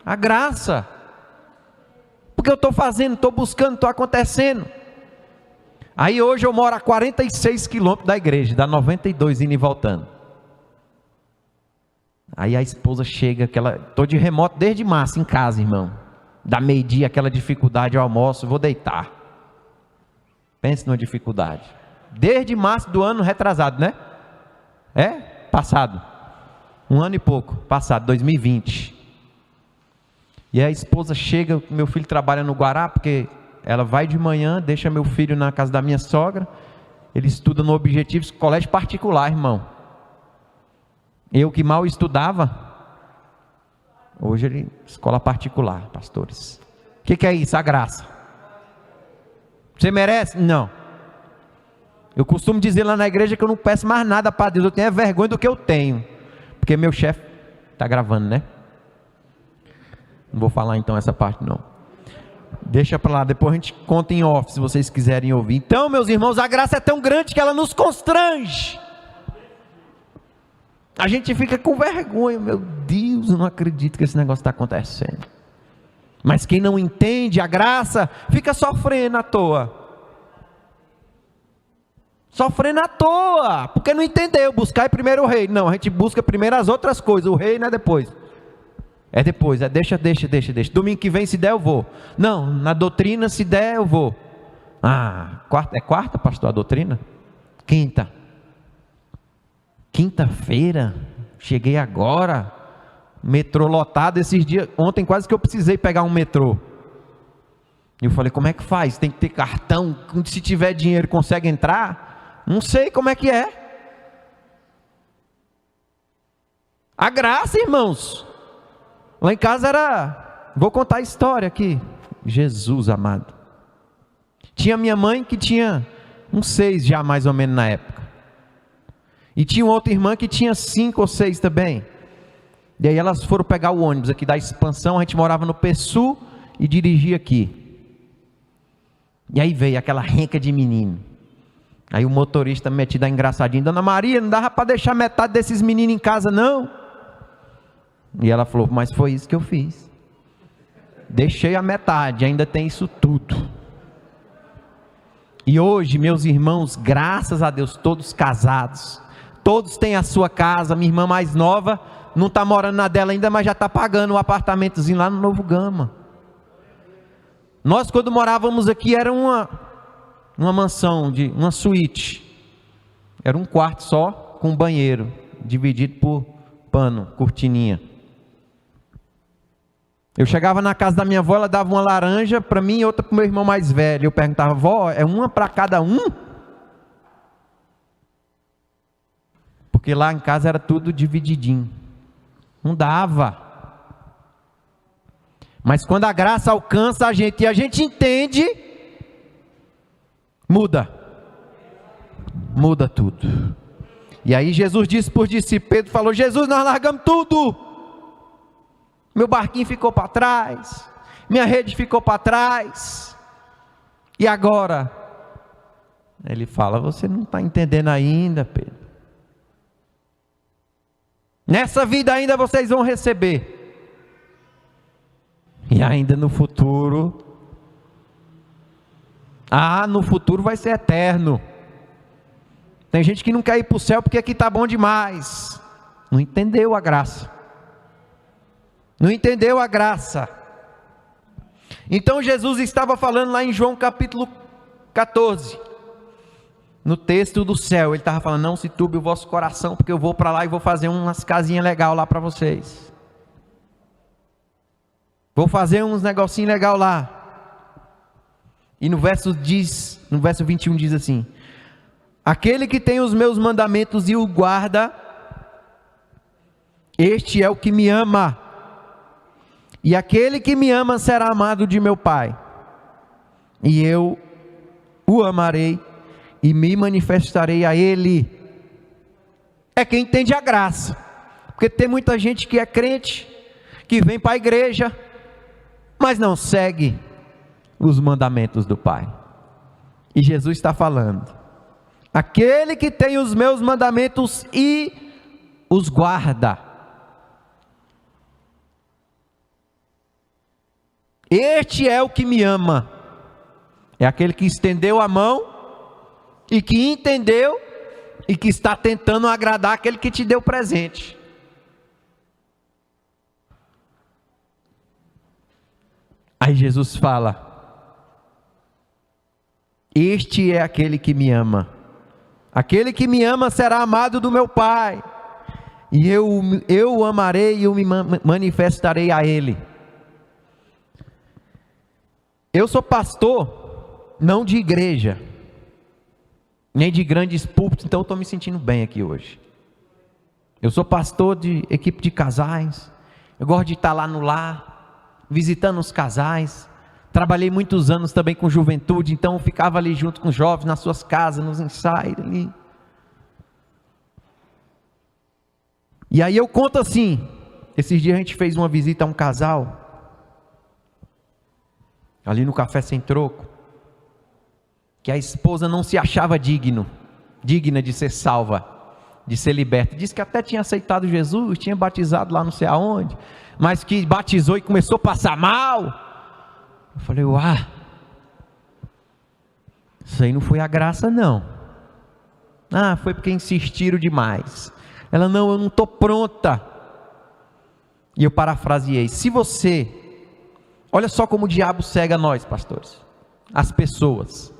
A graça. Porque eu estou fazendo, estou buscando, estou acontecendo. Aí hoje eu moro a 46 quilômetros da igreja, dá 92 indo e voltando. Aí a esposa chega, estou de remoto desde março em casa, irmão. Dá meio-dia, aquela dificuldade, eu almoço, vou deitar. Pense numa dificuldade. Desde março do ano retrasado, né? Passado. Um ano e pouco, passado, 2020. E a esposa chega, meu filho trabalha no Guará, porque ela vai de manhã, deixa meu filho na casa da minha sogra, ele estuda no Objetivos, colégio particular, irmão. Eu que mal estudava, hoje ele, escola particular, pastores. O que é isso? A graça. Você merece? Não. Eu costumo dizer lá na igreja que eu não peço mais nada para Deus, eu tenho vergonha do que eu tenho. Porque meu chefe está gravando, né? Não vou falar então essa parte não. Deixa para lá, depois a gente conta em off, se vocês quiserem ouvir. Então, meus irmãos, a graça é tão grande que ela nos constrange. A gente fica com vergonha, meu Deus, eu não acredito que esse negócio está acontecendo. Mas quem não entende a graça, fica sofrendo à toa. Sofrendo à toa, porque não entendeu, buscar primeiro o reino. Não, a gente busca primeiro as outras coisas, o reino é depois. É depois, deixa. Domingo que vem, se der, eu vou. Não, na doutrina, se der, eu vou. Quarta, pastor, a doutrina? Quinta-feira, cheguei agora, metrô lotado esses dias, ontem quase que eu precisei pegar um metrô. E eu falei, como é que faz? Tem que ter cartão, se tiver dinheiro consegue entrar? Não sei como é que é. A graça, irmãos. Lá em casa era, vou contar a história aqui. Jesus amado. Tinha minha mãe que tinha uns 6 já mais ou menos na época. E tinha outra irmã que tinha 5 ou 6 também. E aí elas foram pegar o ônibus aqui da Expansão, a gente morava no PSU e dirigia aqui. E aí veio aquela renca de menino. Aí o motorista metido a engraçadinho, Dona Maria, não dava para deixar metade desses meninos em casa não. E ela falou, mas foi isso que eu fiz. Deixei a metade, ainda tem isso tudo. E hoje, meus irmãos, graças a Deus, todos casados, todos têm a sua casa. Minha irmã mais nova não está morando na dela ainda, mas já está pagando um apartamentozinho lá no Novo Gama. Nós quando morávamos aqui era uma mansão, uma suíte. Era um quarto só, com um banheiro, dividido por pano, cortininha. Eu chegava na casa da minha avó, ela dava uma laranja para mim e outra para o meu irmão mais velho. Eu perguntava, vó, é uma para cada um? Porque lá em casa era tudo divididinho. Não dava. Mas quando a graça alcança a gente e a gente entende, muda tudo. E aí Jesus disse por discípulo, Pedro falou, Jesus, nós largamos tudo. Meu barquinho ficou para trás, minha rede ficou para trás. E agora? Ele fala, você não está entendendo ainda, Pedro. Nessa vida ainda vocês vão receber. E ainda no futuro, no futuro vai ser eterno. Tem gente que não quer ir para o céu porque aqui está bom demais. Não entendeu a graça. não entendeu a graça. Então Jesus estava falando lá em João capítulo 14, no texto do céu, ele estava falando: não se turbe o vosso coração, porque eu vou para lá e vou fazer umas casinhas legais lá para vocês. Vou fazer uns negocinhos legais lá. E no verso 21 diz assim: aquele que tem os meus mandamentos e o guarda, este é o que me ama. E aquele que me ama será amado de meu Pai. E eu o amarei e me manifestarei a ele. É quem entende a graça. Porque tem muita gente que é crente, que vem para a igreja, mas não segue os mandamentos do Pai. E Jesus está falando: aquele que tem os meus mandamentos e os guarda, este é o que me ama. É aquele que estendeu a mão e que entendeu e que está tentando agradar aquele que te deu presente. Aí Jesus fala: este é aquele que me ama. Aquele que me ama será amado do meu Pai, e eu o amarei e eu me manifestarei a ele. Eu sou pastor, não de igreja, nem de grandes púlpitos, então eu estou me sentindo bem aqui hoje. Eu sou pastor de equipe de casais. Eu gosto de estar lá no lar, visitando os casais. Trabalhei muitos anos também com juventude, então eu ficava ali junto com os jovens, nas suas casas, nos ensaios ali. E aí eu conto assim, esses dias a gente fez uma visita a um casal, ali no Café Sem Troco, que a esposa não se achava digna de ser salva, de ser liberta. Disse que até tinha aceitado Jesus, tinha batizado lá não sei aonde, mas que batizou e começou a passar mal. Eu falei: isso aí não foi a graça não. Foi porque insistiram demais. Ela: não, eu não estou pronta. E eu parafraseei: se você... Olha só como o diabo cega nós, pastores, as pessoas.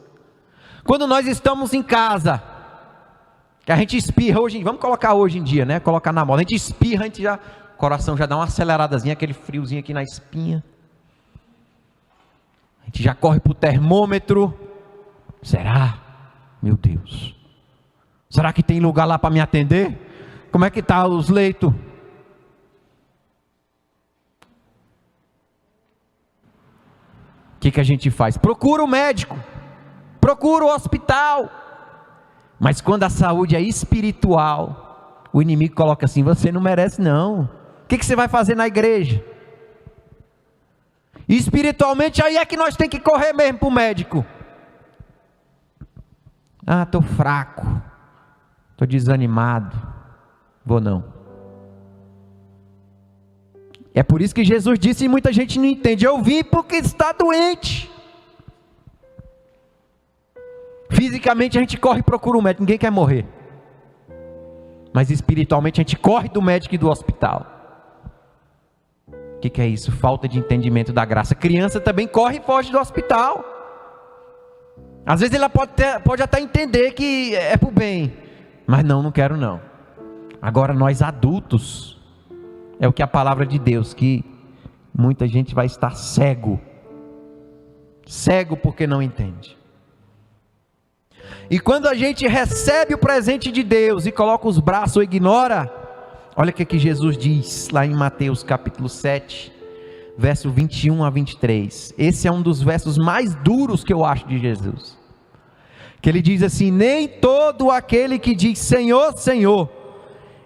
Quando nós estamos em casa, que a gente espirra hoje, vamos colocar hoje em dia, né? Colocar na moda, a gente espirra, o coração já dá uma aceleradazinha, aquele friozinho aqui na espinha. A gente já corre para o termômetro. Será? Meu Deus. Será que tem lugar lá para me atender? Como é que está os leitos? O que a gente faz? Procura o médico, procura o hospital. Mas quando a saúde é espiritual, o inimigo coloca assim: você não merece não. O que você vai fazer na igreja? E espiritualmente aí é que nós temos que correr mesmo para o médico. Estou fraco, estou desanimado, vou não. É por isso que Jesus disse, e muita gente não entende: eu vim porque está doente. Fisicamente a gente corre e procura um médico, ninguém quer morrer. Mas espiritualmente a gente corre do médico e do hospital. O que é isso? Falta de entendimento da graça. Criança também corre e foge do hospital. Às vezes ela pode até entender que é para o bem, mas não quero não. Agora nós adultos, é o que a palavra de Deus, que muita gente vai estar cego porque não entende. E quando a gente recebe o presente de Deus e coloca os braços ou ignora, olha o que Jesus diz lá em Mateus capítulo 7, verso 21 a 23. Esse é um dos versos mais duros que eu acho de Jesus, que ele diz assim: nem todo aquele que diz Senhor, Senhor,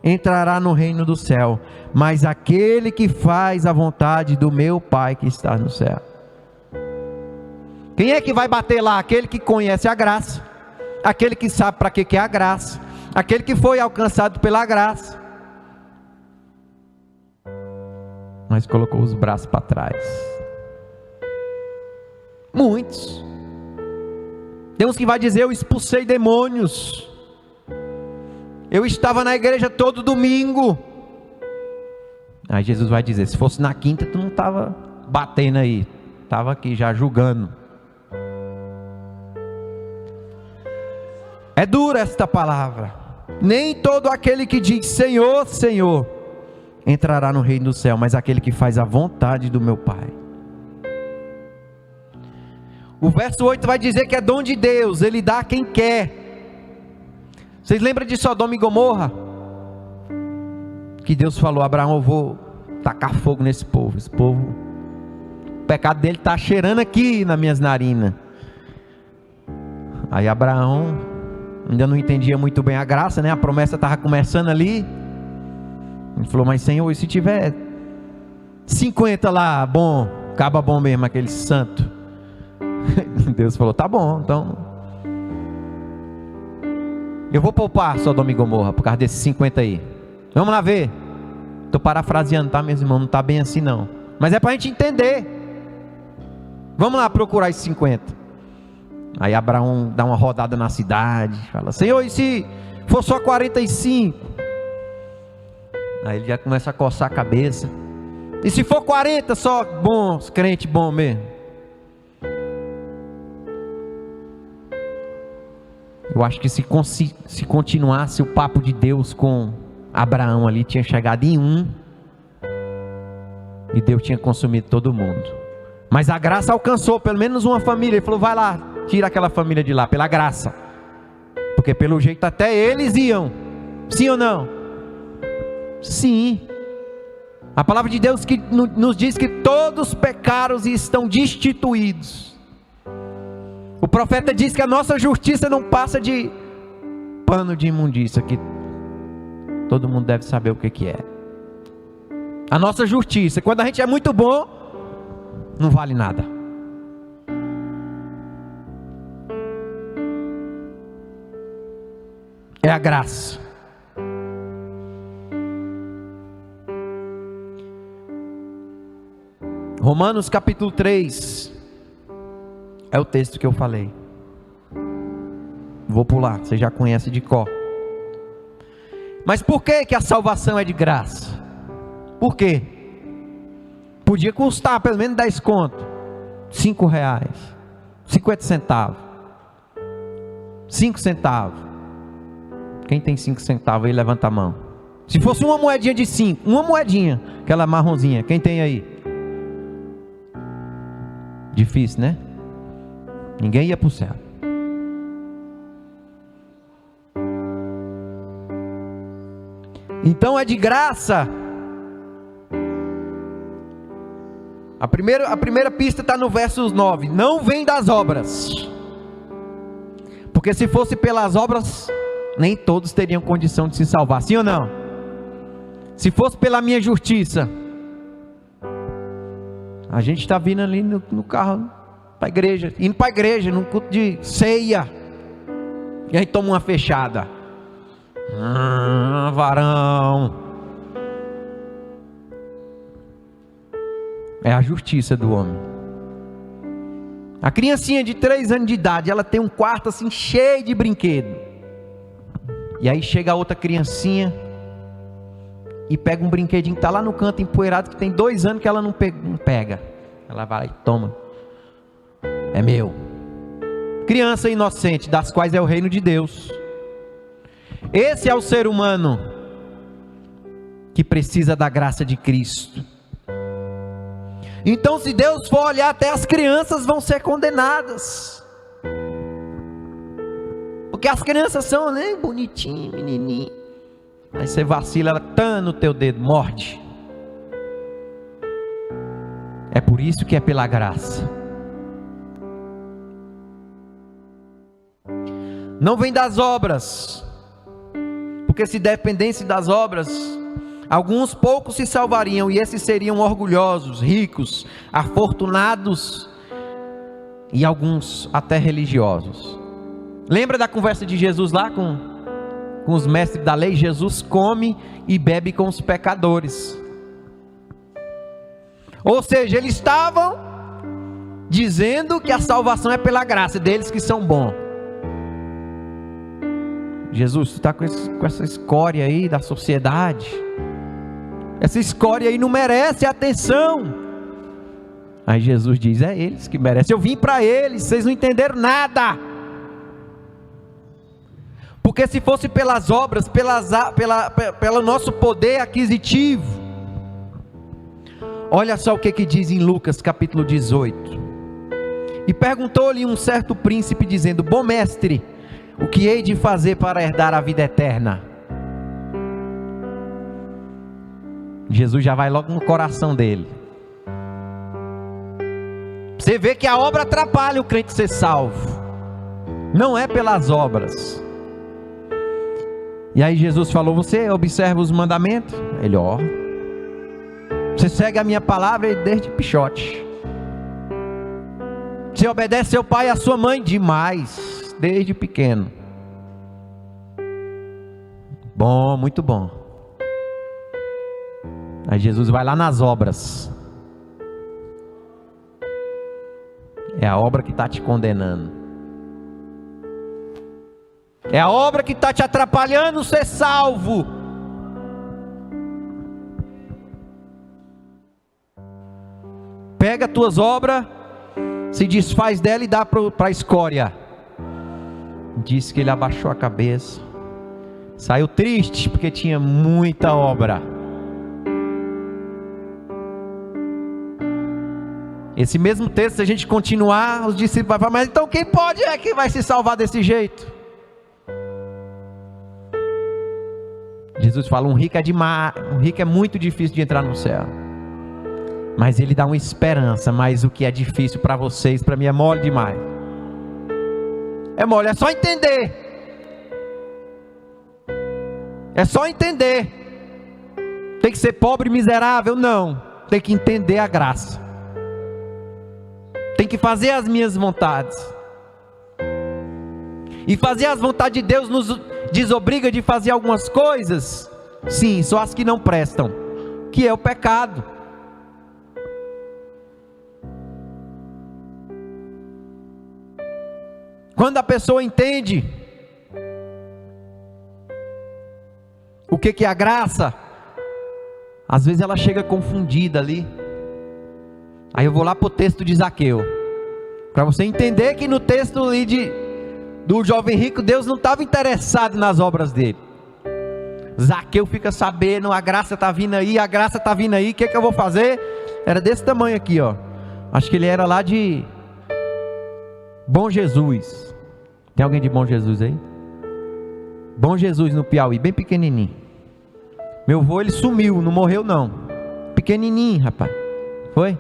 entrará no reino do céu, mas aquele que faz a vontade do meu Pai que está no céu. Quem é que vai bater lá? Aquele que conhece a graça, aquele que sabe para que é a graça, aquele que foi alcançado pela graça, mas colocou os braços para trás. Muitos. Tem uns que vai dizer: eu expulsei demônios, eu estava na igreja todo domingo. Aí Jesus vai dizer: se fosse na quinta, tu não estava batendo aí, estava aqui já julgando. É dura esta palavra. Nem todo aquele que diz Senhor, Senhor entrará no reino do céu, mas aquele que faz a vontade do meu Pai. O verso 8 vai dizer que é dom de Deus, Ele dá a quem quer. Vocês lembram de Sodoma e Gomorra? Que Deus falou: Abraão, eu vou tacar fogo nesse povo. Esse povo, o pecado dele está cheirando aqui nas minhas narinas. Aí Abraão ainda não entendia muito bem a graça, né? A promessa estava começando ali. Ele falou: mas Senhor, e se tiver 50 lá, bom, acaba bom mesmo, aquele santo. Deus falou: tá bom, então eu vou poupar Sodoma e Gomorra por causa desses 50 aí. Vamos lá ver. Estou parafraseando, tá, meus irmãos? Não está bem assim não, mas é para a gente entender. Vamos lá procurar esses 50. Aí Abraão dá uma rodada na cidade, fala: Senhor, e se for só 45? Aí ele já começa a coçar a cabeça. E se for 40 só, bons, crente bom mesmo. Eu acho que se continuasse o papo de Deus com Abraão ali, tinha chegado em 1, e Deus tinha consumido todo mundo. Mas a graça alcançou pelo menos uma família. Ele falou: vai lá, tira aquela família de lá, pela graça. Porque pelo jeito até eles iam. Sim ou não? Sim. A palavra de Deus que nos diz que todos pecaram e estão destituídos. O profeta diz que a nossa justiça não passa de pano de imundícia, que todo mundo deve saber o que é. A nossa justiça, quando a gente é muito bom, não vale nada. É a graça. Romanos capítulo 3 é o texto que eu falei. Vou pular, você já conhece de cor. Mas por que a salvação é de graça? Por quê? Podia custar pelo menos 10 conto, 5 reais, 50 centavos, 5 centavos. Quem tem 5 centavos aí, levanta a mão. Se fosse uma moedinha de 5, uma moedinha, aquela marronzinha, quem tem aí? Difícil, né? Ninguém ia para o céu. Então é de graça. A primeira pista está no verso 9. Não vem das obras. Porque se fosse pelas obras, nem todos teriam condição de se salvar. Sim ou não? Se fosse pela minha justiça, a gente está vindo ali no carro para a igreja, indo para a igreja, num culto de ceia, e aí toma uma fechada. Varão. É a justiça do homem. A criancinha de 3 anos de idade, ela tem um quarto assim cheio de brinquedo. E aí chega a outra criancinha e pega um brinquedinho que está lá no canto empoeirado, que tem 2 anos que ela não pega. Ela vai e toma. É meu. Criança inocente, das quais é o reino de Deus. Esse é o ser humano que precisa da graça de Cristo. Então, se Deus for olhar, até as crianças vão ser condenadas. Porque as crianças são, né, bonitinho, menininho. Aí você vacila, ela tá no teu dedo, morde. É por isso que é pela graça. Não vem das obras, porque se dependesse das obras, alguns poucos se salvariam, e esses seriam orgulhosos, ricos, afortunados, e alguns até religiosos. Lembra da conversa de Jesus lá com os mestres da lei? Jesus come e bebe com os pecadores. Ou seja, eles estavam dizendo que a salvação é pela graça deles que são bons. Jesus, tu está com essa escória aí da sociedade. Essa escória aí não merece atenção. Aí Jesus diz: é eles que merecem. Eu vim para eles, vocês não entenderam nada. Porque se fosse pelas obras, pelo nosso poder aquisitivo. Olha só o que diz em Lucas capítulo 18. E perguntou-lhe um certo príncipe, dizendo: bom mestre, o que hei de fazer para herdar a vida eterna? Jesus já vai logo no coração dele. Você vê que a obra atrapalha o crente ser salvo. Não é pelas obras. E aí Jesus falou: você observa os mandamentos? Ele: ó, você segue a minha palavra desde pichote. Você obedece seu pai e a sua mãe? Demais, desde pequeno. Bom, muito bom. Aí Jesus vai lá nas obras. É a obra que está te condenando. É a obra que está te atrapalhando ser salvo. Pega as tuas obras, se desfaz dela e dá para a escória. Diz que ele abaixou a cabeça, saiu triste porque tinha muita obra. Esse mesmo texto, se a gente continuar, os discípulos vão falar: mas então quem pode é que vai se salvar desse jeito? Jesus fala: um rico é demais, um rico é muito difícil de entrar no céu. Mas ele dá uma esperança. Mas o que é difícil para vocês, para mim é mole demais. É mole, é só entender. É só entender. Tem que ser pobre e miserável? Não. Tem que entender a graça. Tem que fazer as minhas vontades. E fazer as vontades de Deus nos desobriga de fazer algumas coisas. Sim, só as que não prestam, que é o pecado. Quando a pessoa entende o que é a graça, às vezes ela chega confundida ali. Aí eu vou lá para o texto de Zaqueu, para você entender que no texto ali do jovem rico, Deus não estava interessado nas obras dele. Zaqueu fica sabendo: a graça está vindo aí, a graça está vindo aí, o que é que eu vou fazer? Era desse tamanho aqui, ó. Acho que ele era lá de Bom Jesus. Tem alguém de Bom Jesus aí? Bom Jesus no Piauí, bem pequenininho. Meu avô, ele sumiu, não morreu não. Pequenininho, rapaz. Foi?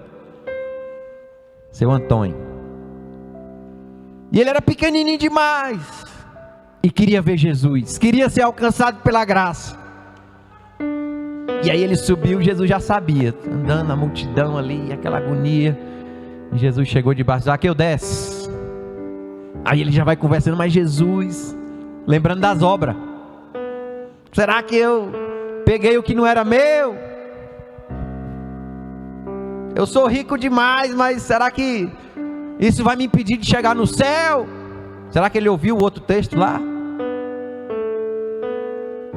Seu Antônio. E ele era pequenininho demais. E queria ver Jesus, queria ser alcançado pela graça. E aí ele subiu, Jesus já sabia, andando na multidão ali, aquela agonia. E Jesus chegou debaixo: Zaqueu, desce. Aí ele já vai conversando: mas Jesus, lembrando das obras, será que eu peguei o que não era meu? Eu sou rico demais, mas será que isso vai me impedir de chegar no céu? Será que ele ouviu o outro texto lá?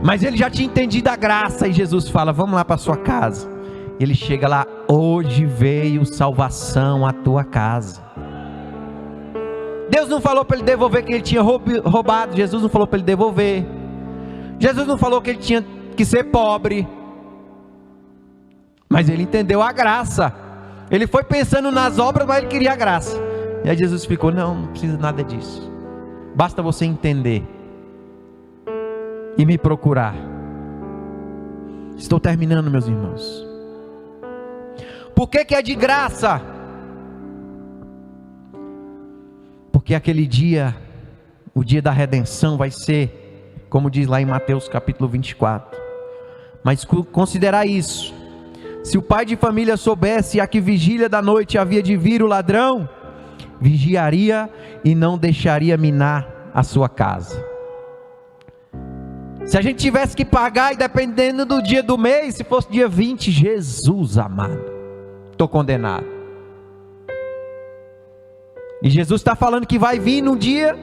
Mas ele já tinha entendido a graça. E Jesus fala: vamos lá para sua casa. Ele chega lá: hoje veio salvação à tua casa. Deus não falou para ele devolver que ele tinha roubado. Jesus não falou para ele devolver. Jesus não falou que ele tinha que ser pobre. Mas ele entendeu a graça. Ele foi pensando nas obras, mas ele queria a graça. E aí Jesus explicou: não precisa nada disso. Basta você entender e me procurar. Estou terminando, meus irmãos. Por que é de graça? Porque aquele dia, o dia da redenção, vai ser, como diz lá em Mateus capítulo 24. Mas considerar isso: se o pai de família soubesse a que vigília da noite havia de vir o ladrão, vigiaria e não deixaria minar a sua casa. Se a gente tivesse que pagar, e dependendo do dia do mês, se fosse dia 20, Jesus amado, estou condenado. E Jesus está falando que vai vir num dia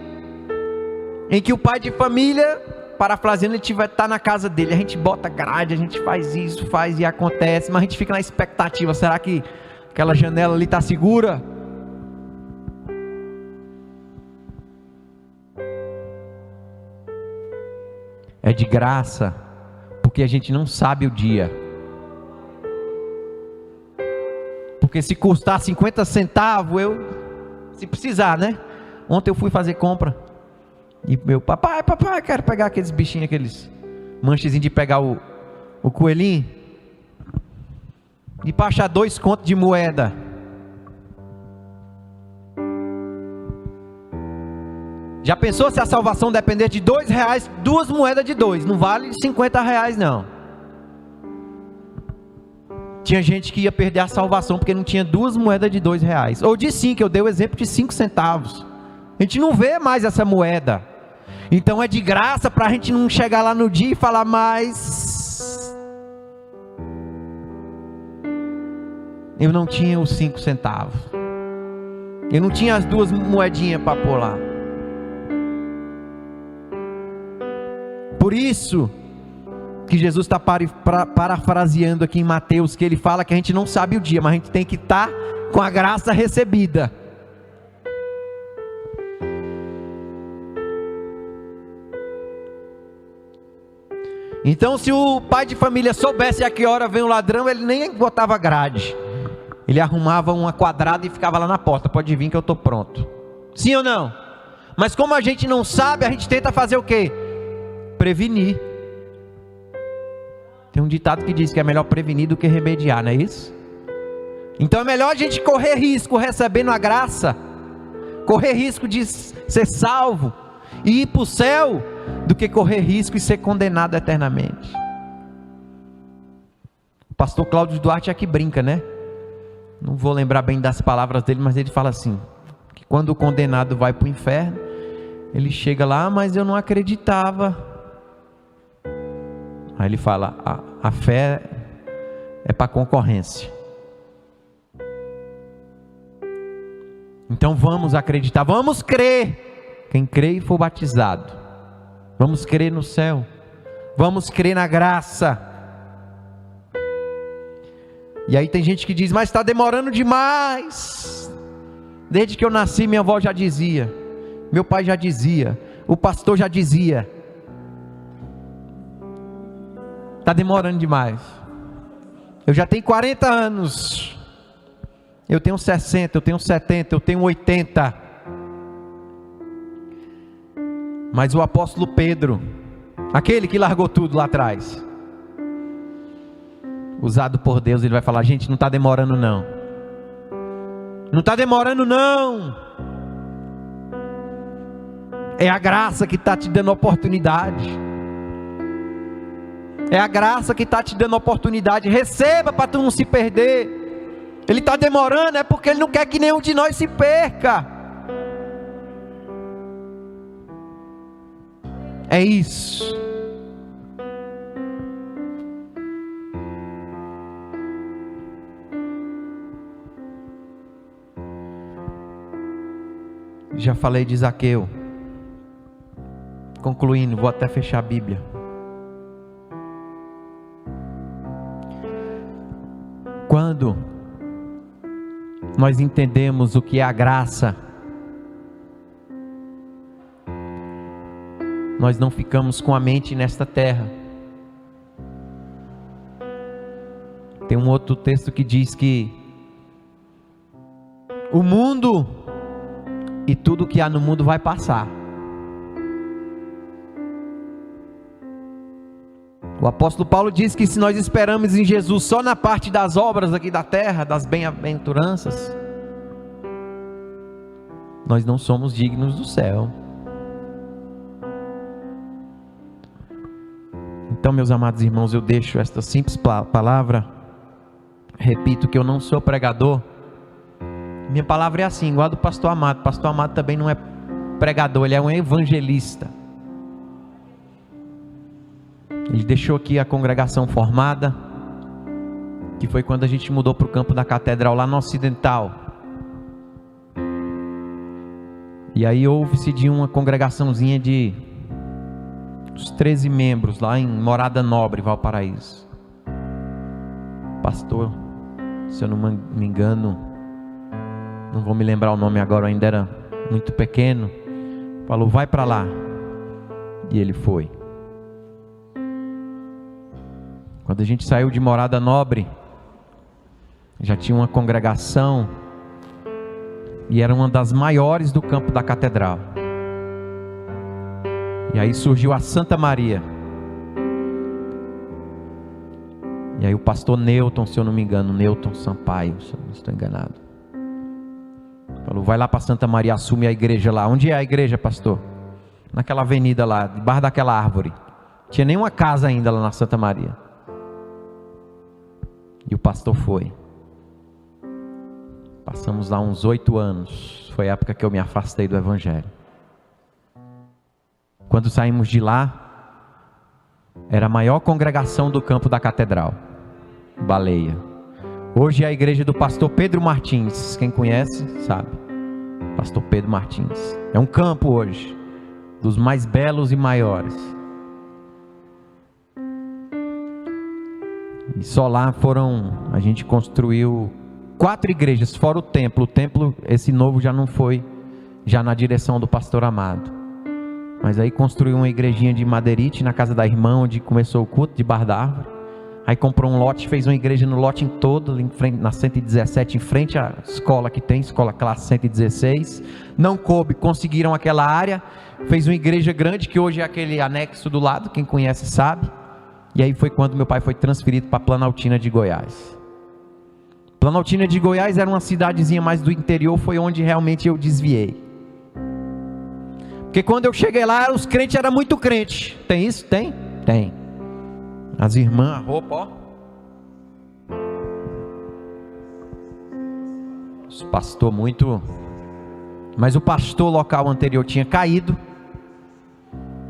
em que o pai de família parafraseando, ele está na casa dele, a gente bota grade, a gente faz isso, faz e acontece, mas a gente fica na expectativa, será que aquela janela ali está segura? É de graça, porque a gente não sabe o dia. Porque se custar 50 centavos, se precisar, né? Ontem eu fui fazer compra, e meu papai, quero pegar aqueles bichinhos, aqueles manchezinhos de pegar o coelhinho, e para achar 2 contos de moeda. Já pensou se a salvação depender de R$2, 2 moedas de 2, não vale R$50 não. Tinha gente que ia perder a salvação porque não tinha 2 moedas de R$2, ou de 5, eu dei o exemplo de 5 centavos. A gente não vê mais essa moeda, então é de graça para a gente não chegar lá no dia e falar, mas eu não tinha os 5 centavos, eu não tinha as 2 moedinhas para pôr lá. Por isso que Jesus está parafraseando aqui em Mateus, que ele fala que a gente não sabe o dia, mas a gente tem que estar com a graça recebida. Então, se o pai de família soubesse a que hora vem o ladrão, ele nem botava grade, ele arrumava uma quadrada e ficava lá na porta, pode vir que eu estou pronto. Sim ou não? Mas como a gente não sabe, a gente tenta fazer o quê? Prevenir. Tem um ditado que diz que é melhor prevenir do que remediar, não é isso? Então é melhor a gente correr risco recebendo a graça, correr risco de ser salvo e ir para o céu, do que correr risco e ser condenado eternamente. O pastor Cláudio Duarte aqui brinca, né? Não vou lembrar bem das palavras dele, mas ele fala assim, que quando o condenado vai para o inferno, ele chega lá, mas eu não acreditava. Aí ele fala, a fé é para concorrência. Então vamos acreditar, vamos crer. Quem crê e for batizado, vamos crer no céu, vamos crer na graça. E aí tem gente que diz, mas está demorando demais. Desde que eu nasci, minha avó já dizia, meu pai já dizia, o pastor já dizia. Está demorando demais. Eu já tenho 40 anos. Eu tenho 60, eu tenho 70, eu tenho 80. Mas o apóstolo Pedro, aquele que largou tudo lá atrás, usado por Deus, ele vai falar, gente, não está demorando não. Não está demorando não. É a graça que está te dando oportunidade. É a graça que está te dando oportunidade. Receba para tu não se perder. Ele está demorando é porque Ele não quer que nenhum de nós se perca. É isso. Já falei de Zaqueu. Concluindo, vou até fechar a Bíblia. Quando nós entendemos o que é a graça, nós não ficamos com a mente nesta terra. Tem um outro texto que diz que o mundo e tudo que há no mundo vai passar. O apóstolo Paulo diz que se nós esperamos em Jesus só na parte das obras aqui da terra, das bem-aventuranças, nós não somos dignos do céu. Então, meus amados irmãos, eu deixo esta simples palavra. Repito que eu não sou pregador. Minha palavra é assim, igual a do pastor Amado. Pastor Amado também não é pregador, ele é um evangelista. Ele deixou aqui a congregação formada, que foi quando a gente mudou para o campo da catedral lá no Ocidental. E aí houve-se de uma congregaçãozinha de os 13 membros lá em Morada Nobre, Valparaíso. Pastor, se eu não me engano, não vou me lembrar o nome agora, eu ainda era muito pequeno, falou, vai para lá. E ele foi. Quando a gente saiu de Morada Nobre, já tinha uma congregação, e era uma das maiores do campo da catedral. E aí surgiu a Santa Maria. E aí o pastor Newton, se eu não me engano, Newton Sampaio, se eu não estou enganado, falou, vai lá para Santa Maria, assume a igreja lá. Onde é a igreja, pastor? Naquela avenida lá, debaixo daquela árvore. Tinha nenhuma casa ainda lá na Santa Maria. E o pastor foi. Passamos lá uns 8 anos. Foi a época que eu me afastei do evangelho. Quando saímos de lá, era a maior congregação do campo da catedral, Baleia. Hoje é a igreja do pastor Pedro Martins. Quem conhece, sabe. Pastor Pedro Martins. É um campo hoje, dos mais belos e maiores. E só lá a gente construiu 4 igrejas, fora o templo. O templo, esse novo já não foi, já na direção do pastor Amado. Mas aí construiu uma igrejinha de madeirite na casa da irmã, onde começou o culto de Bar da Árvore. Aí comprou um lote, fez uma igreja no lote em todo, em frente, na 117, em frente à escola que tem, escola classe 116. Não coube, conseguiram aquela área, fez uma igreja grande, que hoje é aquele anexo do lado, quem conhece sabe. E aí foi quando meu pai foi transferido para Planaltina de Goiás. Planaltina de Goiás era uma cidadezinha mais do interior, foi onde realmente eu desviei. Porque quando eu cheguei lá, os crentes eram muito crentes. Tem isso? Tem? Tem. As irmãs, a roupa, ó. Os pastor muito... Mas o pastor local anterior tinha caído.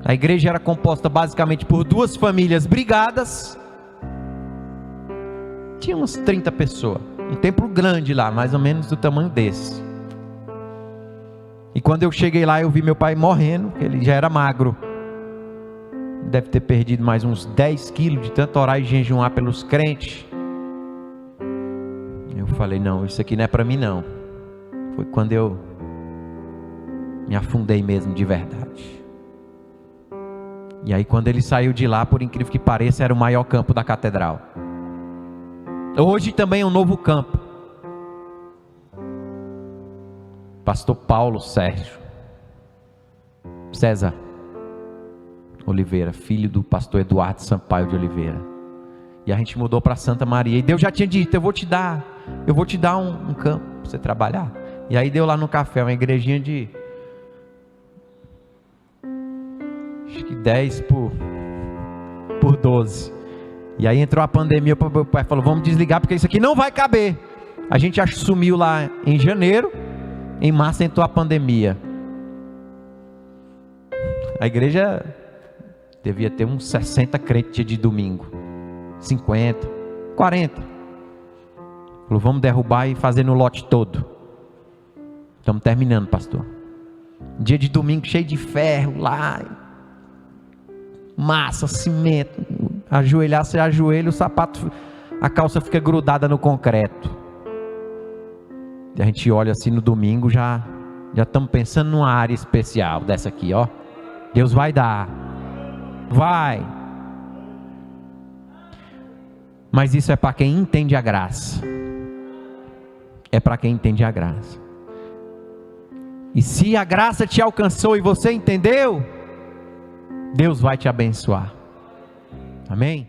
A igreja era composta basicamente por 2 famílias brigadas. Tinha umas 30 pessoas. Um templo grande lá, mais ou menos do tamanho desse. E quando eu cheguei lá, eu vi meu pai morrendo, ele já era magro. Deve ter perdido mais uns 10 quilos de tanto orar e jejuar pelos crentes. Eu falei, não, isso aqui não é para mim não. Foi quando eu me afundei mesmo de verdade. E aí quando ele saiu de lá, por incrível que pareça, era o maior campo da catedral. Hoje também é um novo campo. Pastor Paulo César Oliveira, filho do pastor Eduardo Sampaio de Oliveira. E a gente mudou para Santa Maria. E Deus já tinha dito, eu vou te dar um campo para você trabalhar. E aí deu lá no café, uma igrejinha de acho que 10 por 12. E aí entrou a pandemia, o meu pai falou, vamos desligar porque isso aqui não vai caber. A gente assumiu lá em janeiro. Em março entrou a pandemia. A igreja devia ter uns 60 crentes de domingo. 50, 40. Falou, vamos derrubar e fazer no lote todo. Estamos terminando, pastor. Dia de domingo cheio de ferro lá. Massa, cimento. Ajoelhar, você ajoelha, o sapato, a calça fica grudada no concreto. E a gente olha assim no domingo, já estamos pensando numa área especial dessa aqui, ó. Deus vai dar. Vai. Mas isso é para quem entende a graça. É para quem entende a graça. E se a graça te alcançou e você entendeu, Deus vai te abençoar. Amém?